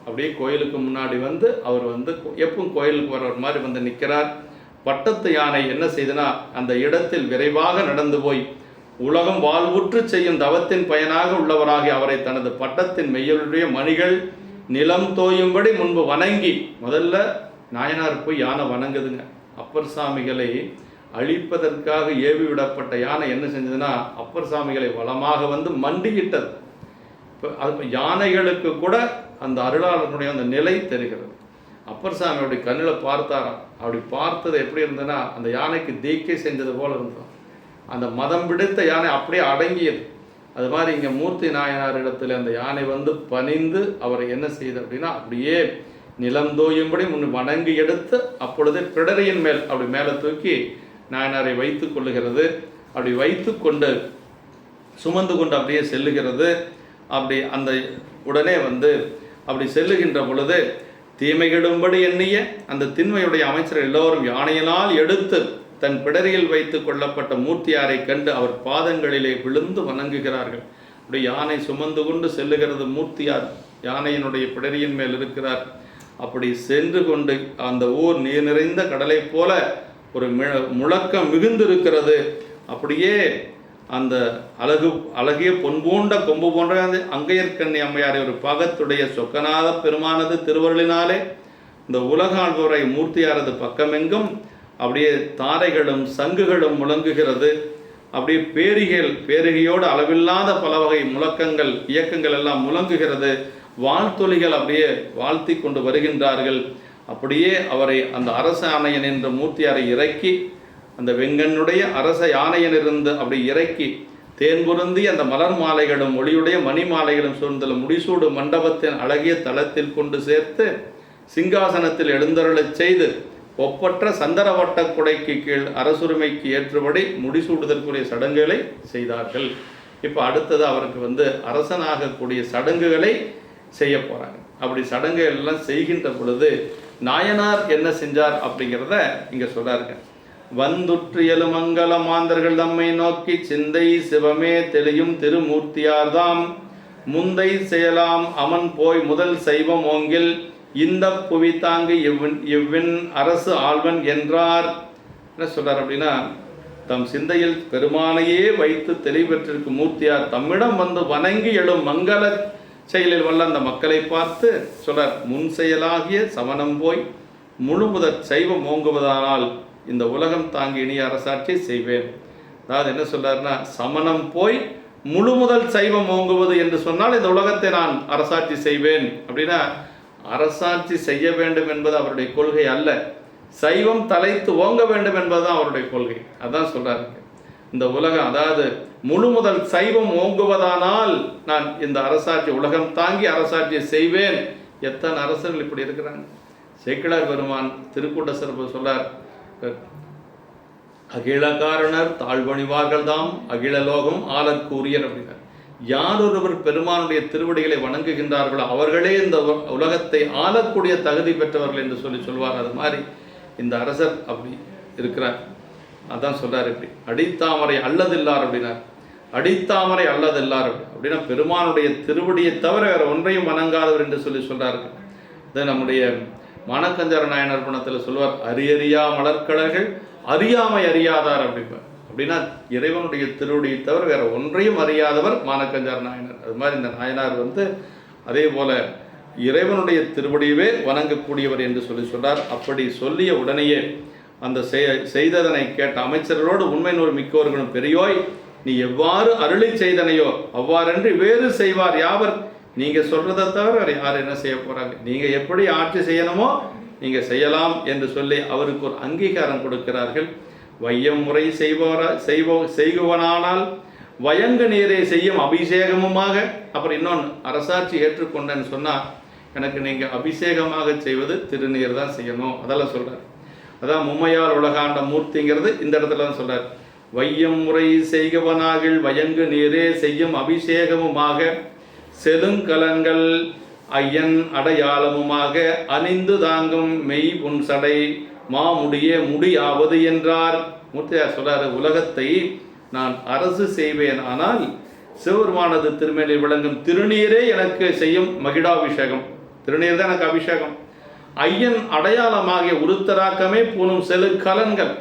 அப்படியே கோயிலுக்கு முன்னாடி வந்து அவர் வந்து எப்பவும் கோயிலுக்கு வர்ற மாதிரி வந்து நிற்கிறார். பட்டத்து யானை என்ன செய்தனா அந்த இடத்தில் விரைவாக நடந்து போய் உலகம் வாழ்வுற்று செய்யும் தவத்தின் பயனாக உள்ளவராகி அவரை தனது பட்டத்தின் மெய்யலுடைய மணிகள் நிலம் தோயும்படி முன்பு வணங்கி முதல்ல நாயனார் போய் யானை வணங்குதுங்க. அப்பர் சாமிகளை அழிப்பதற்காக ஏவி விடப்பட்ட யானை என்ன செஞ்சதுன்னா அப்பர் சாமிகளை வளமாக வந்து மண்டியிட்டது. இப்போ அது யானைகளுக்கு கூட அந்த அருளாளனுடைய அந்த நிலை தெரிகிறது. அப்பர் சாமி அப்படி கண்ணில் பார்த்தாராம். அப்படி பார்த்தது எப்படி இருந்ததுன்னா அந்த யானைக்கு தீக்கை செஞ்சது போல இருந்தோம். அந்த மதம் பிடித்த யானை அப்படியே அடங்கியது. அது மாதிரி இங்கே மூர்த்தி நாயனார் இடத்துல அந்த யானை வந்து பணிந்து அவரை என்ன செய்யுது அப்படின்னா அப்படியே நிலந்தோயும்படி முன் வணங்கி எடுத்து அப்பொழுது பிடரியின் மேல் அப்படி மேலே தூக்கி நாயனாரை வைத்து கொள்ளுகிறது. அப்படி வைத்து கொண்டு சுமந்து கொண்டு அப்படியே செல்லுகிறது. அப்படி அந்த உடனே வந்து அப்படி செல்லுகின்ற பொழுது தீமைகெடும்படி எண்ணிய அந்த திண்மையுடைய அமைச்சர் எல்லோரும் யானையினால் எடுத்து தன் பிடரியில் வைத்து கொள்ளப்பட்ட மூர்த்தியாரை கண்டு அவர் பாதங்களிலே விழுந்து வணங்குகிறார்கள். அப்படி யானை சுமந்து கொண்டு செல்லுகிறது. மூர்த்தியார் யானையினுடைய பிடரியின் மேல் இருக்கிறார். அப்படி சென்று கொண்டு அந்த ஊர் நீர் நிறைந்த கடலை போல ஒரு முழக்கம் மிகுந்திருக்கிறது. அப்படியே அந்த அழகிய பொன்பூண்ட கொம்பு போன்ற அந்த அங்கையர்கண்ணி அம்மையாரை ஒரு பாகத்துடைய சொக்கநாத பெருமானது திருவருளினாலே இந்த உலகாழ்வுரை மூர்த்தியாரது பக்கமெங்கும் அப்படியே தாரைகளும் சங்குகளும் முழங்குகிறது. அப்படியே பேரிகையோடு அளவில்லாத பல வகை முழக்கங்கள் இயக்கங்கள் எல்லாம் முழங்குகிறது. வாழ்த்தொலிகள் அப்படியே வாழ்த்தி கொண்டு வருகின்றார்கள். அப்படியே அவரை அந்த அரச ஆணையன் என்ற மூர்த்தியாரை இறக்கி அந்த வெங்கனுடைய அரச யானையனிருந்து அப்படி இறக்கி தேன்புருந்தி அந்த மலர் மாலைகளும் ஒளியுடைய மணி மாலைகளும் சூழ்ந்துள்ள முடிசூடு மண்டபத்தின் அழகிய தளத்தில் கொண்டு சேர்த்து சிங்காசனத்தில் எழுந்தருளச் செய்து ஒப்பற்ற சந்தரவட்ட குடைக்கு கீழ் அரசுரிமைக்கு ஏற்றபடி முடிசூடுதற்குரிய சடங்குகளை செய்தார்கள். இப்போ அடுத்தது அவருக்கு வந்து அரசனாகக்கூடிய சடங்குகளை செய்ய போகிறாங்க. அப்படி சடங்குகள் எல்லாம் செய்கின்ற பொழுது நாயனார் என்ன செஞ்சார் அப்படிங்கிறத இங்கே சொல்கிறாருங்க. வந்துற்று எழுமங்கல மாந்தர்கள் தம்மை நோக்கி சிந்தை சிவமே தெளியும் திருமூர்த்தியார்தாம் முந்தை செயலாம் அமன் போய் முதல் சைவம் ஓங்கில் இந்த புவி தாங்கு இவ்வின் அரசு ஆழ்வன் என்றார். என்ன சொல்றார் அப்படின்னா தம் சிந்தையில் பெருமானையே வைத்து தெளிவற்றிருக்கும் மூர்த்தியார் தம்மிடம் வந்து வணங்கி எழும் மங்கள செயலில் வல்ல அந்த மக்களை பார்த்து சொல்றார். முன் செயலாகிய சமணம் போய் முழு முதற் சைவம் ஓங்குவதானால் இந்த உலகம் தாங்கி இனிய அரசாட்சியை செய்வேன். அதாவது என்ன சொல்றாருன்னா சமணம் போய் முழு முதல் சைவம் ஓங்குவது என்று சொன்னால் இந்த உலகத்தை நான் அரசாட்சி செய்வேன் அப்படின்னா அரசாட்சி செய்ய வேண்டும் என்பது அவருடைய கொள்கை அல்ல. சைவம் தலைத்து ஓங்க வேண்டும் என்பதுதான் அவருடைய கொள்கை. அதான் சொல்றாரு இந்த உலகம் அதாவது முழு முதல் சைவம் ஓங்குவதானால் நான் இந்த அரசாட்சி உலகம் தாங்கி அரசாட்சியை செய்வேன். எத்தனை அரசர்கள் இப்படி இருக்கிறாங்க. சேக்கிழார் பெருமான் திருக்கூட்ட சிறப்பு சொல்லார். அகிலகாரணர் தாழ்வணிவார்கள் தாம் அகிலலோகம் ஆளற்கூரியர் அப்படின்னார். யார் ஒருவர் பெருமானுடைய திருவடிகளை வணங்குகின்றார்களோ அவர்களே இந்த உலகத்தை ஆளக்கூடிய தகுதி பெற்றவர்கள் என்று சொல்வார். அது மாதிரி இந்த அரசர் அப்படி இருக்கிறார். அதான் சொல்றார். இப்படி அடித்தாமரை அல்லதில்லார் அப்படின்னார். அடித்தாமரை அல்லதில்லார் அப்படின்னா பெருமானுடைய திருவடியை தவிர வேற ஒன்றையும் வணங்காதவர் என்று சொல்றார்கள். அது நம்முடைய மானக்கஞ்சர நாயனார் பணத்தில் சொல்வார், அரியறியா மலர்கடல்கள் அறியாமை அறியாதார் அப்படிப்பார். அப்படின்னா இறைவனுடைய திருவடியை தவிர வேற ஒன்றையும் அறியாதவர் மானக்கஞ்சர நாயனார். அது மாதிரி இந்த நாயனார் அதே போல இறைவனுடைய திருவடியவே வணங்கக்கூடியவர் என்று சொல்றார். அப்படி சொல்லிய உடனேயே அந்த செய்ததனை கேட்ட அமைச்சர்களோடு உண்மை நூறு மிக்கவர்களும், பெரியோய் நீ எவ்வாறு அருளி செய்தனையோ அவ்வாறன்றி வேறு செய்வார் யாவர், நீங்க சொல்றதை தவிர வேறு யார் என்ன செய்ய போறாங்க, நீங்க எப்படி ஆட்சி செய்யணுமோ நீங்க செய்யலாம் என்று சொல்லி அவருக்கு ஒரு அங்கீகாரம் கொடுக்கிறார்கள். வையம் முறை செய்குவனானால் வயங்கு நீரை செய்யும் அபிஷேகமுமாக. அப்புறம் இன்னொன்று, அரசாட்சி ஏற்றுக்கொண்டேன்னு சொன்னால் எனக்கு நீங்கள் அபிஷேகமாக செய்வது திருநீர் தான் செய்யணும், அதெல்லாம் சொல்கிறார். அதான் மும்மையால் உலகாண்ட மூர்த்திங்கிறது இந்த இடத்துல தான் சொல்கிறார். வையம் முறை செய்கவனாகில் வயங்கு நீரே செய்யும் அபிஷேகமுமாக செலுங்கலங்கள் ஐயன் அடையாளமுமாக அணிந்து தாங்கும் மெய் புன்சடை மாமுடியே முடியாவது என்றார். மூர்த்தியார் சொல்றாரு, உலகத்தை நான் அரசு செய்வேன், ஆனால் சிவபெருமானது திருமேனில் விளங்கும் திருநீரே எனக்கு செய்யும் மகிடாபிஷேகம், திருநீர் தான் எனக்கு அபிஷேகம். ஐயன் அடையாளமாகிய உருத்தராக்கமே பூணும் செலுக்கலன்கள்,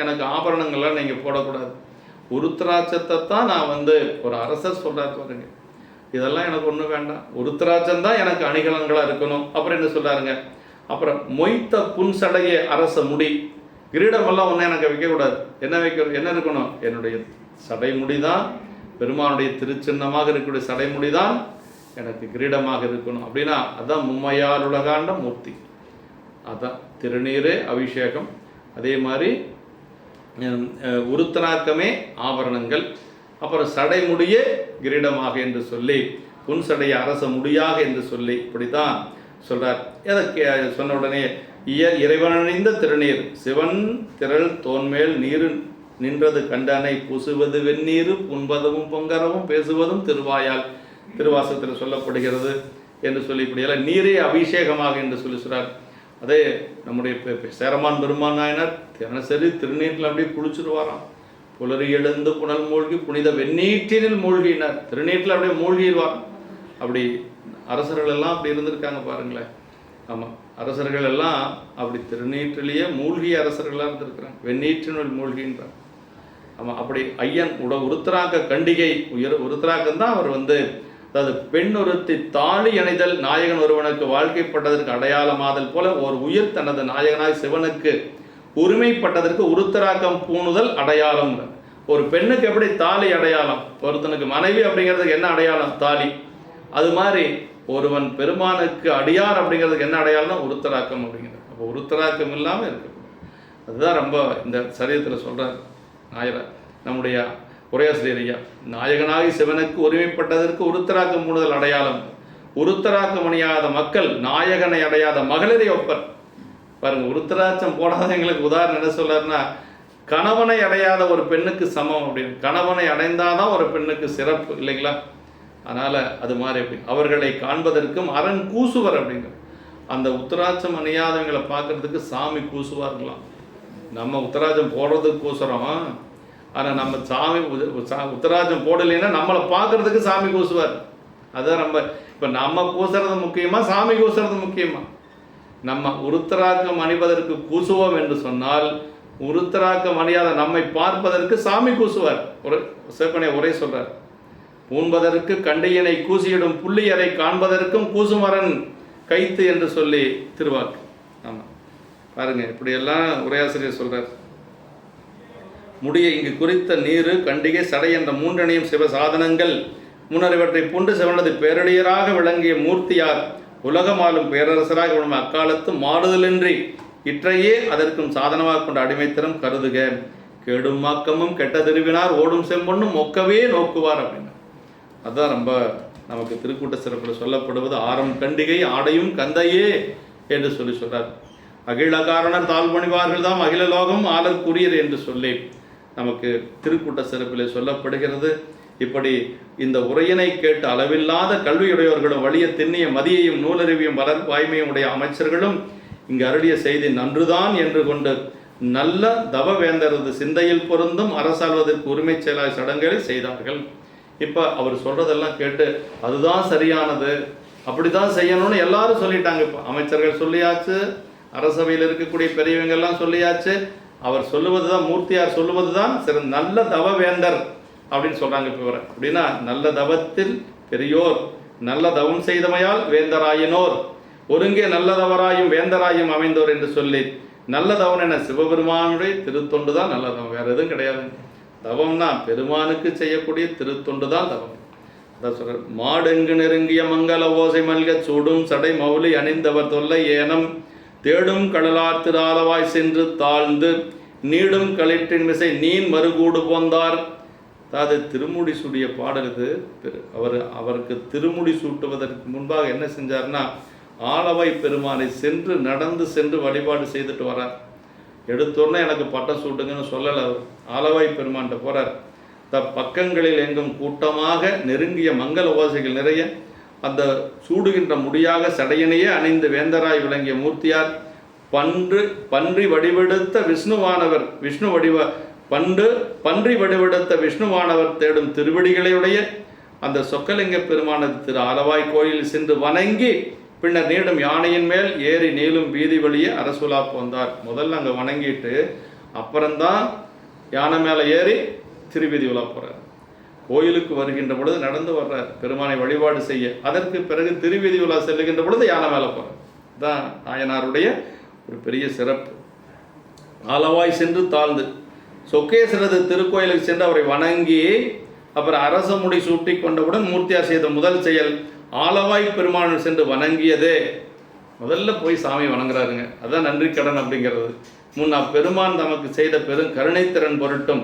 எனக்கு ஆபரணங்கள்லாம் நீங்கள் போடக்கூடாது. உருத்தராட்சத்தை தான் நான் ஒரு அரசர் சொல்றாரு பாருங்க, இதெல்லாம் எனக்கு ஒன்றும் வேண்டாம், உருத்தராட்சம் தான் எனக்கு அணிகலன்களாக இருக்கணும். அப்புறம் என்ன சொல்றாருங்க, அப்புறம் மொய்த்த புன்சடைய அரச முடி, கிரீடமெல்லாம் ஒன்றும் எனக்கு வைக்கக்கூடாது. என்ன இருக்கணும், என்னுடைய சடைமுடி தான் பெருமானுடைய திருச்சின்னமாக இருக்கக்கூடிய சடைமுடி தான் எனக்கு கிரீடமாக இருக்கணும். அப்படின்னா அதான் மும்மையார் உலகாண்ட மூர்த்தி, அதான் திருநீரே அபிஷேகம். அதே மாதிரி உருத்தனாக்கமே ஆபரணங்கள், அப்புறம் சடைமுடியே கிரீடமாக என்று சொல்லி புன்சடைய அரச முடியாக என்று சொல்லி இப்படித்தான் சொல்றார். எதற்கு சொன்ன உடனே இறைவனணிந்த திருநீர் சிவன் திரள் தோன்மேல் நீரு நின்றது கண்டனை பூசுவது வெந்நீரு புண்பதமும் பொங்கரவும் பேசுவதும் திருவாயால் திருவாசகத்தில் சொல்லப்படுகிறது என்று சொல்லி இப்படியெல்லாம் நீரே அபிஷேகமாக என்று சொல்றார். அதே நம்முடைய சேரமான் பெருமான் நாயனார் தினசரி திருநீரில் அப்படியே குளிச்சுருவாராம். புலரி எழுந்து புனல் மூழ்கி புனித வெந்நீற்றினில் மூழ்கினார், திருநீட்டில் அப்படியே மூழ்கிடுவார். அப்படி அரசர்கள் எல்லாம் அப்படி இருந்திருக்காங்க பாருங்களேன். ஆமாம், அரசர்கள் எல்லாம் அப்படி திருநீற்றிலேயே மூழ்கிய அரசர்களாக இருந்திருக்கிறாங்க, வெந்நீற்றினுள் மூழ்கின்றார். ஆமாம், அப்படி ஐயன் உருத்தராக்க கண்டிகை உருத்தராக்கம் தான் அவர் அதாவது பெண் ஒருத்தி தாலி அணைதல் நாயகன் ஒருவனுக்கு வாழ்க்கைப்பட்டதற்கு அடையாளமாதல் போல ஒரு உயிர் தனது நாயகனாய் சிவனுக்கு உரிமைப்பட்டதற்கு உருத்தராக்கம் பூணுதல் அடையாளம். ஒரு பெண்ணுக்கு எப்படி தாலி அடையாளம், ஒருத்தனுக்கு மனைவி அப்படிங்கிறதுக்கு என்ன அடையாளம், தாலி. அது மாதிரி ஒருவன் பெருமானுக்கு அடியார் அப்படிங்கிறதுக்கு என்ன அடையாளம், உருத்தராக்கம் அப்படிங்கிறது. அப்போ உருத்தராக்கம் இல்லாமல் இருக்கு. அதுதான் ரொம்ப இந்த சரீரத்தில் சொல்கிறார் நாயகர் நம்முடைய உரையாசிரியர் ஐயா. நாயகனாகி சிவனுக்கு உரிமைப்பட்டதற்கு உருத்தராக்கம் பூணுதல் அடையாளம். உருத்தராக்கம் அணியாத மக்கள் நாயகனை அடையாத மகளிரை ஒப்பர். பாருங்க, உருத்தராட்சம் போடாத எங்களுக்கு உதாரணம் என்ன சொல்றாருன்னா, கணவனை அடையாத ஒரு பெண்ணுக்கு சமம் அப்படின்னு. கணவனை அடைந்தாதான் ஒரு பெண்ணுக்கு சிறப்பு இல்லைங்களா? அதனால அது மாதிரி அப்படி அவர்களை காண்பதற்கும் அரண் கூசுவர் அப்படிங்கிற அந்த உத்தராட்சம் அணியாதவங்களை பார்க்கறதுக்கு சாமி கூசுவார்களாம். நம்ம உத்தராட்சம் போடுறதுக்கு கூசுறோம், ஆனால் நம்ம சாமி உத்தராட்சம் போடலைன்னா நம்மளை பார்க்கறதுக்கு சாமி கூசுவார். அதுதான் இப்போ நம்ம கூசுறது முக்கியமா சாமி கூசுறது முக்கியமா? நம்ம உருத்தராக்கம் அணிவதற்கு கூசுவோம் என்று சொன்னால் உருத்தராக்கம் அணியாத நம்மை பார்ப்பதற்கு சாமி கூசுவார். ஒரு சிவப்பனை உரை சொல்றார், பூண்பதற்கு கண்டையினை கூசியிடும் புள்ளியரை காண்பதற்கும் கூசுமரன் கைத்து என்று சொல்லி திருவாக்கு. ஆமாம், பாருங்க இப்படியெல்லாம் உரையாசிரியர் சொல்றார். முடிய இங்கு குறித்த நீரு கண்டிகை சடை என்ற மூன்றனையும் சிவ சாதனங்கள் முன்னர் இவற்றை பூண்டு சிவனது பேரடியராக விளங்கிய மூர்த்தியார் உலகமாலும் பேரரசராக விடும் அக்காலத்து மாறுதலின்றி இற்றையே அதற்கும் சாதனமாக கொண்ட அடிமைத்தரம் கருதுக. கேடும் மாக்கமும் கெட்ட திருவினார் ஓடும் செம்பொண்ணும் மொக்கவே நோக்குவார் அப்படின்னு. அதுதான் ரொம்ப நமக்கு திருக்கூட்ட சிறப்பில் சொல்லப்படுவது. ஆரம் கண்டிகை ஆடையும் கந்தையே என்று சொல்றார். அகில காரணர் தாழ்வணிவார்கள் தாம் அகில லோகம் ஆளற்குரியர் என்று சொல்லி நமக்கு திருக்கூட்ட சிறப்பிலே சொல்லப்படுகிறது. இப்படி இந்த உரையினை கேட்டு அளவில்லாத கல்வியுடையவர்களும் வலிய திண்ணிய மதியையும் நூலறிவியும் வளர் வாய்மையும் உடைய அமைச்சர்களும் இங்கு அருளிய செய்தி நன்றுதான் என்று கொண்டு நல்ல தவவேந்தரது சிந்தையில் பொருந்தும் அரசாள்வதற்கு உரிமை செயலாய் சடங்குகளை செய்தார்கள். இப்போ அவர் சொல்றதெல்லாம் கேட்டு அதுதான் சரியானது, அப்படிதான் செய்யணும்னு எல்லாரும் சொல்லிட்டாங்க. இப்போ அமைச்சர்கள் சொல்லியாச்சு, அரசவையில் இருக்கக்கூடிய பெரியவங்கெல்லாம் சொல்லியாச்சு. அவர் சொல்லுவது தான், மூர்த்தியார் சொல்லுவது தான் சரி, நல்ல தவவேந்தர் அப்படின்னு சொல்றாங்க. இப்போ அப்படின்னா நல்ல தவத்தில் பெரியோர், நல்ல தவம் செய்தமையால் வேந்தராயினோர், ஒருங்கே நல்லதவராயும் வேந்தராயும் அமைந்தோர் என்று சொல்லி நல்ல தவம் என சிவபெருமானுடைய திருத்தொண்டு தான் நல்ல தவம், வேற எதுவும் கிடையாது. தவம்னா பெருமானுக்கு செய்யக்கூடிய திருத்தொண்டு தான் தவம். அதான் சொல்ற, மாடெங்கு நெருங்கிய மங்கள ஓசை மல்க சூடும் சடை மௌலி அணிந்தவர் தொல்லை ஏனம் தேடும் கடலார் திராலவாய் சென்று தாழ்ந்து நீடும் களிற்றின் மிசை நீன் மறுகூடு போந்தார். அதாவது திருமுடி சூடிய பாடல் இது. அவருக்கு திருமுடி சூட்டுவதற்கு முன்பாக என்ன செஞ்சார்னா, ஆலவாய் பெருமானை சென்று நடந்து சென்று வழிபாடு செய்துட்டு வரார். எடுத்தோடனே எனக்கு பட்டம் சூட்டுங்கன்னு சொல்லலை. அவர் ஆலவாய் பெருமான்கிட்ட போறார். பக்கங்களில் எங்கும் கூட்டமாக நெருங்கிய மங்கள ஓசைகள் நிறைய அந்த சூடுகின்ற முடியாக சடையனையே அணிந்து வேந்தராய் விளங்கிய மூர்த்தியார் பன்றி வடிவெடுத்த விஷ்ணுவானவர் பன்றி வடிவெடுத்த விஷ்ணுவானவர் தேடும் திருவடிகளையுடைய அந்த சொக்கலிங்க பெருமானது திரு ஆலவாய் கோயிலில் சென்று வணங்கி பின்னர் நீடும் யானையின் மேல் ஏறி நீளும் வீதி வழியே அரசுலா போந்தார். முதல்ல அங்கே வணங்கிட்டு அப்புறம்தான் யானை மேலே ஏறி திருவீதி உலா போகிறார். கோயிலுக்கு வருகின்ற பொழுது நடந்து வர்றார் பெருமானை வழிபாடு செய்ய. அதற்கு பிறகு திருவீதி உலா செல்லுகின்ற பொழுது யானை மேலே போகிறார். தான் நாயனாருடைய ஒரு பெரிய சிறப்பு. ஆலவாய் சென்று தாழ்ந்து சொக்கேஸ்வரது திருக்கோயிலுக்கு சென்று அவரை வணங்கி அப்புறம் அரச முடி சூட்டி கொண்டவுடன் மூர்த்தியார் செய்த முதல் செயல் ஆலவாய் பெருமான் சென்று வணங்கியதே. முதல்ல போய் சாமி வணங்குறாருங்க. அதுதான் நன்றி கடன் அப்படிங்கிறது. முன் அப்பெருமான் தமக்கு செய்த பெரும் கருணைத்திறன் பொருட்டும்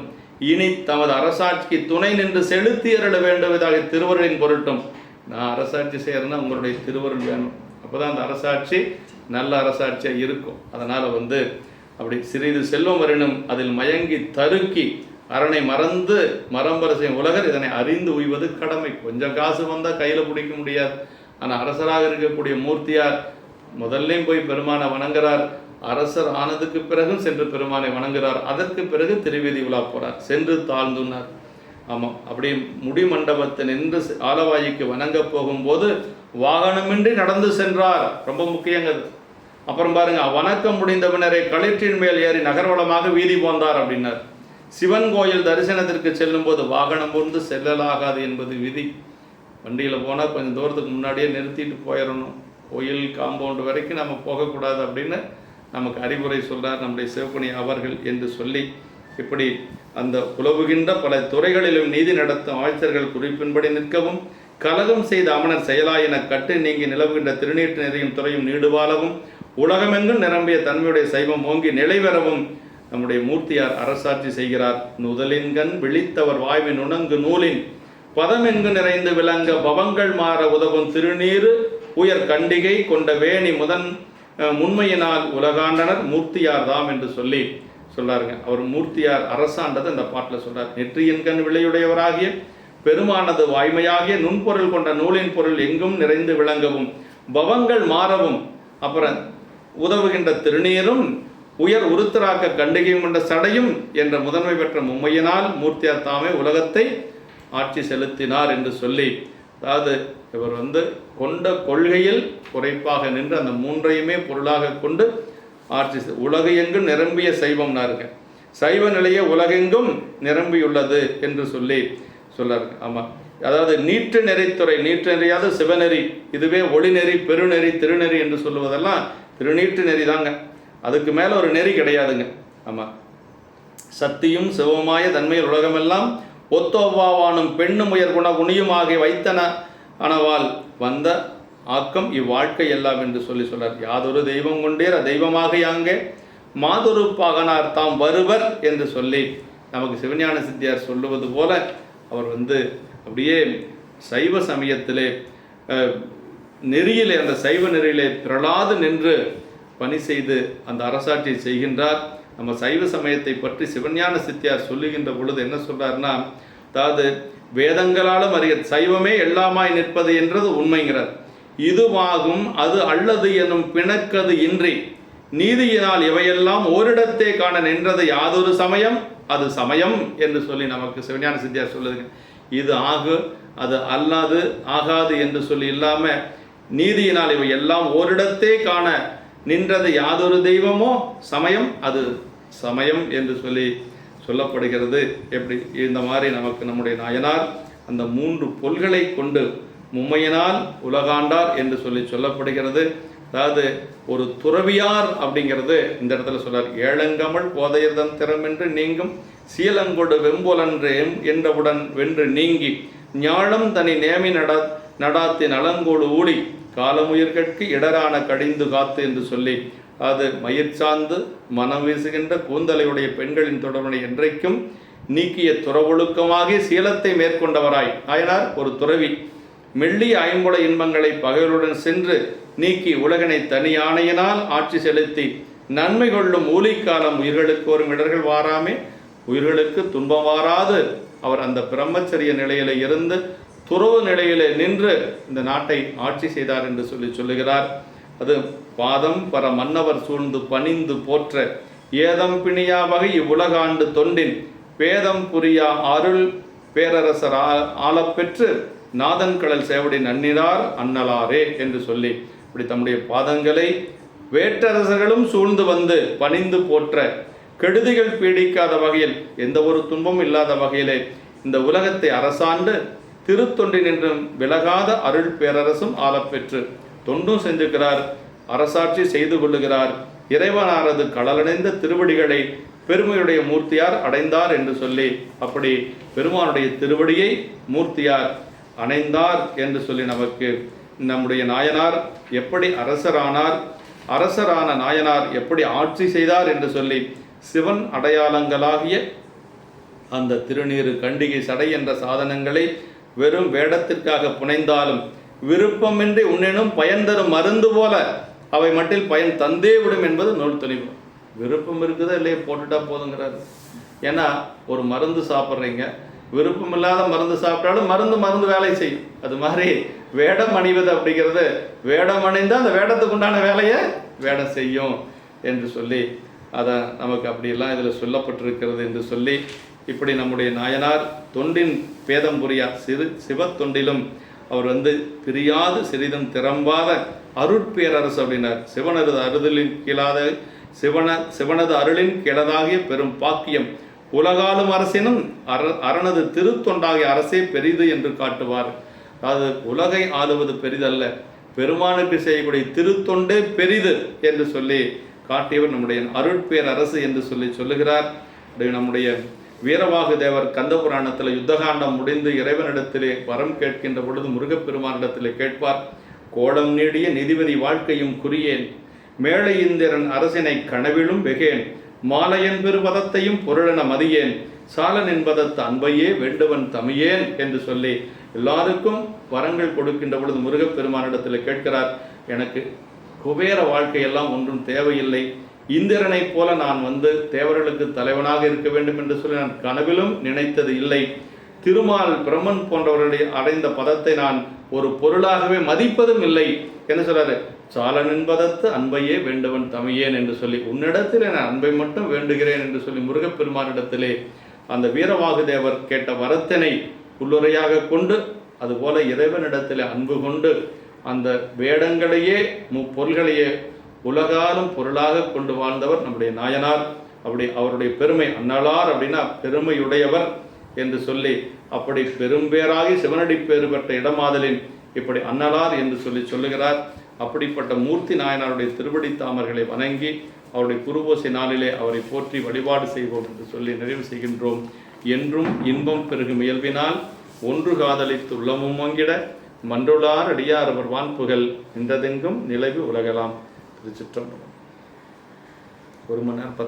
இனி தமது அரசாட்சிக்கு துணை நின்று செலுத்தி அருள வேண்டுவதாக திருவருளின் பொருட்டும், நான் அரசாட்சி செய்யறேன்னா உங்களுடைய திருவருள் வேணும், அப்போதான் அந்த அரசாட்சி நல்ல அரசாட்சியாக இருக்கும். அதனால் அப்படி சிறிது செல்வம் வரணும் அதில் மயங்கி தருக்கி அரணை மறந்து மரம்பரசையும் உலகர் இதனை அறிந்து உய்வது கடமை. கொஞ்சம் காசு வந்தால் கையில் பிடிக்க முடியாது. ஆனால் அரசராக இருக்கக்கூடிய மூர்த்தியார் முதல்லையும் போய் பெருமானை வணங்குறார். அரசர் ஆனதுக்கு பிறகும் சென்று பெருமானை வணங்குறார். அதற்கு பிறகு திருவீதி உலா போறார். சென்று தாழ்ந்துனார். ஆமாம், அப்படியே முடிமண்டபத்தை நின்று ஆலவாய்க்கு வணங்க போகும்போது வாகனமின்றி நடந்து சென்றார். ரொம்ப முக்கியங்கிறது. அப்புறம் பாருங்க, வணக்கம் முடிந்த பின்னரே களிற்றின் மேல் ஏறி நகர்வலமாக வீதி போந்தார் அப்படின்னார். சிவன் கோயில் தரிசனத்திற்கு செல்லும் போது வாகனம் கொண்டு செல்லலாகாது என்பது விதி. வண்டியில் போனால் கொஞ்சம் தூரத்துக்கு முன்னாடியே நிறுத்திட்டு போயிடணும். கோயில் காம்பவுண்டு வரைக்கும் நம்ம போகக்கூடாது அப்படின்னு நமக்கு அறிவுரை சொல்றார் நம்முடைய சிவப்பணி அவர்கள் என்று சொல்லி, இப்படி அந்த உலவுகின்ற பல துறைகளிலும் நீதி நடத்தும் அமைச்சர்கள் குறிப்பின்படி நிற்கவும் கலகம் செய்த அமனர் செயலாயின கட்டு நீங்கி நிலவுகின்ற திருநீட்டு நெறியும் துறையும் நீடுவாளவும் உலகமெங்கும் நிரம்பிய தன்மையுடைய சைவம் ஓங்கி நிலைவரவும் நம்முடைய மூர்த்தியார் அரசாட்சி செய்கிறார். நுதலின்கண் விழித்தவர் வாய்வின் உணங்கு நூலின் பதமெங்கு நிறைந்து விளங்க பவங்கள் மாற உதவும் திருநீரு உயர் கண்டிகை கொண்ட வேணி முன்மையினால் உலகாண்டனர் மூர்த்தியார் தாம் என்று சொல்லி சொல்லாருங்க. அவர் மூர்த்தியார் அரசாண்டது அந்த பாட்டில் சொல்றார். நெற்றியின் கண் விளையுடையவராகிய பெருமானது வாய்மையாகிய நுண்பொருள் கொண்ட நூலின் பொருள் எங்கும் நிறைந்து விளங்கவும் பவங்கள் மாறவும் அப்புறம் உதவுகின்ற திருநீரும் உயர் உருத்தராக்க கண்டிகையும் கொண்ட சடையும் என்ற முதன்மை பெற்ற மும்மையினால் மூர்த்தியார் தாமே உலகத்தை ஆட்சி செலுத்தினார் என்று சொல்லி, அதாவது இவர் கொண்ட கொள்கையில் குறைப்பாக நின்று அந்த மூன்றையுமே பொருளாக கொண்டு ஆட்சி உலகெங்கும் நிரம்பிய சைவம்னாருங்க. சைவ நிலைய உலகெங்கும் நிரம்பியுள்ளது என்று சொல்லி சொல்லாருங்க. ஆமாம், அதாவது நீற்று நெறித்துறை, நீற்று நெறியாத சிவநெறி, இதுவே ஒளிநெறி பெருநெறி திருநெறி என்று சொல்லுவதெல்லாம் திருநீற்று நெறி தாங்க. அதுக்கு மேலே ஒரு நெறி கிடையாதுங்க. ஆமாம், சத்தியும் சிவமாய தன்மையில் உலகமெல்லாம் ஒத்தொவ்வாவானும் பெண்ணும் உயர் குண குணியுமாகி வைத்தன அனவால் வந்த ஆக்கம் இவ்வாழ்க்கை எல்லாம் என்று சொல்லி சொல்றார். யாதொரு தெய்வம் கொண்டேர் தெய்வமாக யாங்கே மாதொரு பாகனார் தாம் வருவர் என்று சொல்லி நமக்கு சிவஞான சித்தியார் சொல்லுவது போல அவர் அப்படியே சைவ சமயத்திலே நெறியிலே, அந்த சைவ நெறியிலே பிரலாது நின்று பணி செய்து அந்த அரசாட்சியை செய்கின்றார். நம்ம சைவ சமயத்தை பற்றி சிவஞான சித்தியார் சொல்லுகின்ற பொழுது என்ன சொல்றாருன்னா, அதாவது வேதங்களாலும் அறிய சைவமே எல்லாமாய் நிற்பது என்றது உண்மைங்கிறார். இதுவாகும் அது அல்லது எனும் பிணக்கது இன்றி நீதியினால் இவையெல்லாம் ஓரிடத்தே காண நின்றது யாதொரு சமயம் அது சமயம் என்று சொல்லி நமக்கு சிவஞான சித்தியார் சொல்லுதுங்க. இது ஆகு அது அல்லாது ஆகாது என்று சொல்லி இல்லாம நீதியினால் இவை எல்லாம் ஓரிடத்தே காண நின்றது யாதொரு தெய்வமோ சமயம் அது சமயம் என்று சொல்லி சொல்லப்படுகிறது. எப்படி இந்த மாதிரி நமக்கு நம்முடைய நாயனார் அந்த 3 பொல்களை கொண்டு மும்மையினால் உலகாண்டார் என்று சொல்லி சொல்லப்படுகிறது. அதாவது ஒரு துறவியார் அப்படிங்கிறது இந்த இடத்துல சொல்றார். ஏழங்கமல் போதையர்தம் திறமென்று நீங்கும் சீலங்கொடு வெம்பொலன்றே என்றவுடன் வென்று நீங்கி ஞாழம் தனி நேமி நடாத்தி நலங்கோடு ஊடி காலமுயிர்கட்கு இடரான கடிந்து காத்து என்று சொல்லி, அது மயிர் சார்ந்து மனம் வீசுகின்ற கூந்தலையுடைய பெண்களின் தொடர்பனை என்றைக்கும் நீக்கிய துறவொழுக்கமாகி சீலத்தை மேற்கொண்டவராய் நாயனார் ஒரு துறவி. மெல்லிய ஐம்புல இன்பங்களை பகைகளுடன் சென்று நீக்கி உலகனை தனி ஆணையினால் ஆட்சி செலுத்தி நன்மை கொள்ளும் ஊழிக்காலம் உயிர்களுக்கு வரும் இடர்கள் வாராமே உயிர்களுக்கு துன்பம் வாராது அவர் அந்த பிரம்மச்சரிய நிலையில இருந்து துறவு நிலையிலே நின்று இந்த நாட்டை ஆட்சி செய்தார் என்று சொல்லுகிறார். அது பாதம் பர மன்னவர் சூழ்ந்து பணிந்து போற்ற ஏதம் பிணியா வகை இவ்வுலகாண்டு தொண்டின் பேதம் புரியா அருள் பேரரசர் ஆளப்பெற்று நாதன் கடல் சேவடி நன்னினார் அன்னலாரே என்று சொல்லி, இப்படி தம்முடைய பாதங்களை வேற்றரசர்களும் சூழ்ந்து வந்து பணிந்து போற்ற கெடுதிகள் பீடிக்காத வகையில் எந்த ஒரு துன்பமும் இல்லாத வகையிலே இந்த உலகத்தை அரசாண்டு திருத்தொண்டின் என்றும் விலகாத அருள் பேரரசும் ஆளப்பெற்று தொண்டும் செஞ்சுக்கிறார், அரசாட்சி செய்து கொள்ளுகிறார். இறைவனாரது கடலடைந்த திருவடிகளை பெருமையுடைய மூர்த்தியார் அடைந்தார் என்று சொல்லி, அப்படி பெருமானுடைய திருவடியை மூர்த்தியார் அணைந்தார் என்று சொல்லி நமக்கு நம்முடைய நாயனார் எப்படி அரசரானார், அரசரான நாயனார் எப்படி ஆட்சி செய்தார் என்று சொல்லி சிவன் அடையாளங்களாகிய அந்த திருநீறு கண்டிகை சடை என்ற சாதனங்களை வெறும் வேடத்திற்காக புனைந்தாலும் விருப்பமின்றி உன்னினும் பயன் தரும் மருந்து போல அவை மட்டில் பயன் தந்தே விடும் என்பது நூல் தெளிவு. விருப்பம் இருக்குதா இல்லையே போட்டுட்டா போதுங்கிறாரு. ஏன்னா ஒரு மருந்து சாப்பிட்றீங்க, விருப்பம் இல்லாத மருந்து சாப்பிட்டாலும் மருந்து வேலை செய்யும். அது மாதிரி வேடம் அணிவது அப்படிங்கிறது வேடம் அணிந்தால் அந்த வேடத்துக்கு உண்டான வேலையை வேடம் செய்யும் என்று சொல்லி அதை நமக்கு அப்படியெல்லாம் இதில் சொல்லப்பட்டிருக்கிறது என்று சொல்லி, இப்படி நம்முடைய நாயனார் தொண்டின் பேதம் புரியா சிவ தொண்டிலும் அவர் பிரியாது சிறிதும் திறம்பாத அருட்பேரரசு அப்படின்னார். சிவனது அருளின் கீழாத சிவனது அருளின் கிளதாகிய பெரும் பாக்கியம் உலகாலும் அரசினும் அரணது திருத்தொண்டாகிய அரசே பெரிது என்று காட்டுவார். அதாவது உலகை ஆளுவது பெரிதல்ல, பெருமானுக்கு செய்யக்கூடிய திருத்தொண்டே பெரிது என்று சொல்லி காட்டியவர் நம்முடைய அருட்பேரரசு என்று சொல்லுகிறார். நம்முடைய வீரவாகு தேவர் கந்த புராணத்தில் யுத்தகாண்டம் முடிந்து இறைவனிடத்திலே வரம் கேட்கின்ற பொழுது முருகப்பெருமானிடத்திலே கேட்பார். கோலம் நீடிய நிதிபதி வாழ்க்கையும் குறியேன், மேலை இந்திரன் அரசினை கனவிலும் வெகேன், மாலையன் பெருபதத்தையும் பொருளென மதியேன், சாலன் என்பதத்து அன்பையே வேண்டுவன் தமியேன் என்று சொல்லி எல்லாருக்கும் வரங்கள் கொடுக்கின்ற பொழுது முருகப்பெருமானிடத்தில் கேட்கிறார். எனக்கு குபேர வாழ்க்கையெல்லாம் ஒன்றும் தேவையில்லை, இந்திரனைப் போல நான் தேவர்களுக்கு தலைவனாக இருக்க வேண்டும் என்று சொல்லி நான் கனவிலும் நினைத்தது இல்லை. திருமால் பிரம்மன் போன்றவர்களுடைய அடைந்த பதத்தை நான் ஒரு பொருளாகவே மதிப்பதும் இல்லை என்று சொல்றாரு. சாலன் என்பதத்து அன்பையே வேண்டுவன் தமியேன் என்று சொல்லி உன்னிடத்தில் நான் அன்பை மட்டும் வேண்டுகிறேன் என்று சொல்லி முருகப்பெருமானிடத்திலே அந்த வீரவாகு தேவர் கேட்ட வரத்தினை உள்ளுரையாக கொண்டு, அதுபோல இறைவனிடத்திலே அன்பு கொண்டு அந்த வேடங்களையே முப்பொருள்களையே உலகாலும் பொருளாக கொண்டு வாழ்ந்தவர் நம்முடைய நாயனார். அப்படி அவருடைய பெருமை அன்னலார் அப்படின்னா பெருமையுடையவர் என்று சொல்லி, அப்படி பெரும்பேராகி சிவனடி பேறு பெற்ற இடமாதலின் இப்படி அன்னலார் என்று சொல்லுகிறார். அப்படிப்பட்ட மூர்த்தி நாயனாருடைய திருவடி தாமர்களை வணங்கி அவருடைய குருபூசை நாளிலே அவரை போற்றி வழிபாடு செய்வோம் என்று சொல்லி நிறைவு செய்கின்றோம். என்றும் இன்பம் பெருகும் இயல்பினால் ஒன்று காதலித்து உள்ளமும் மங்கிட மன்றுளார் அடியார் அவர் வான்புகள் நின்றதெங்கும் நிலவு உலகலாம். திருச்சிற்றம்பலம். 1 மணி நேரம்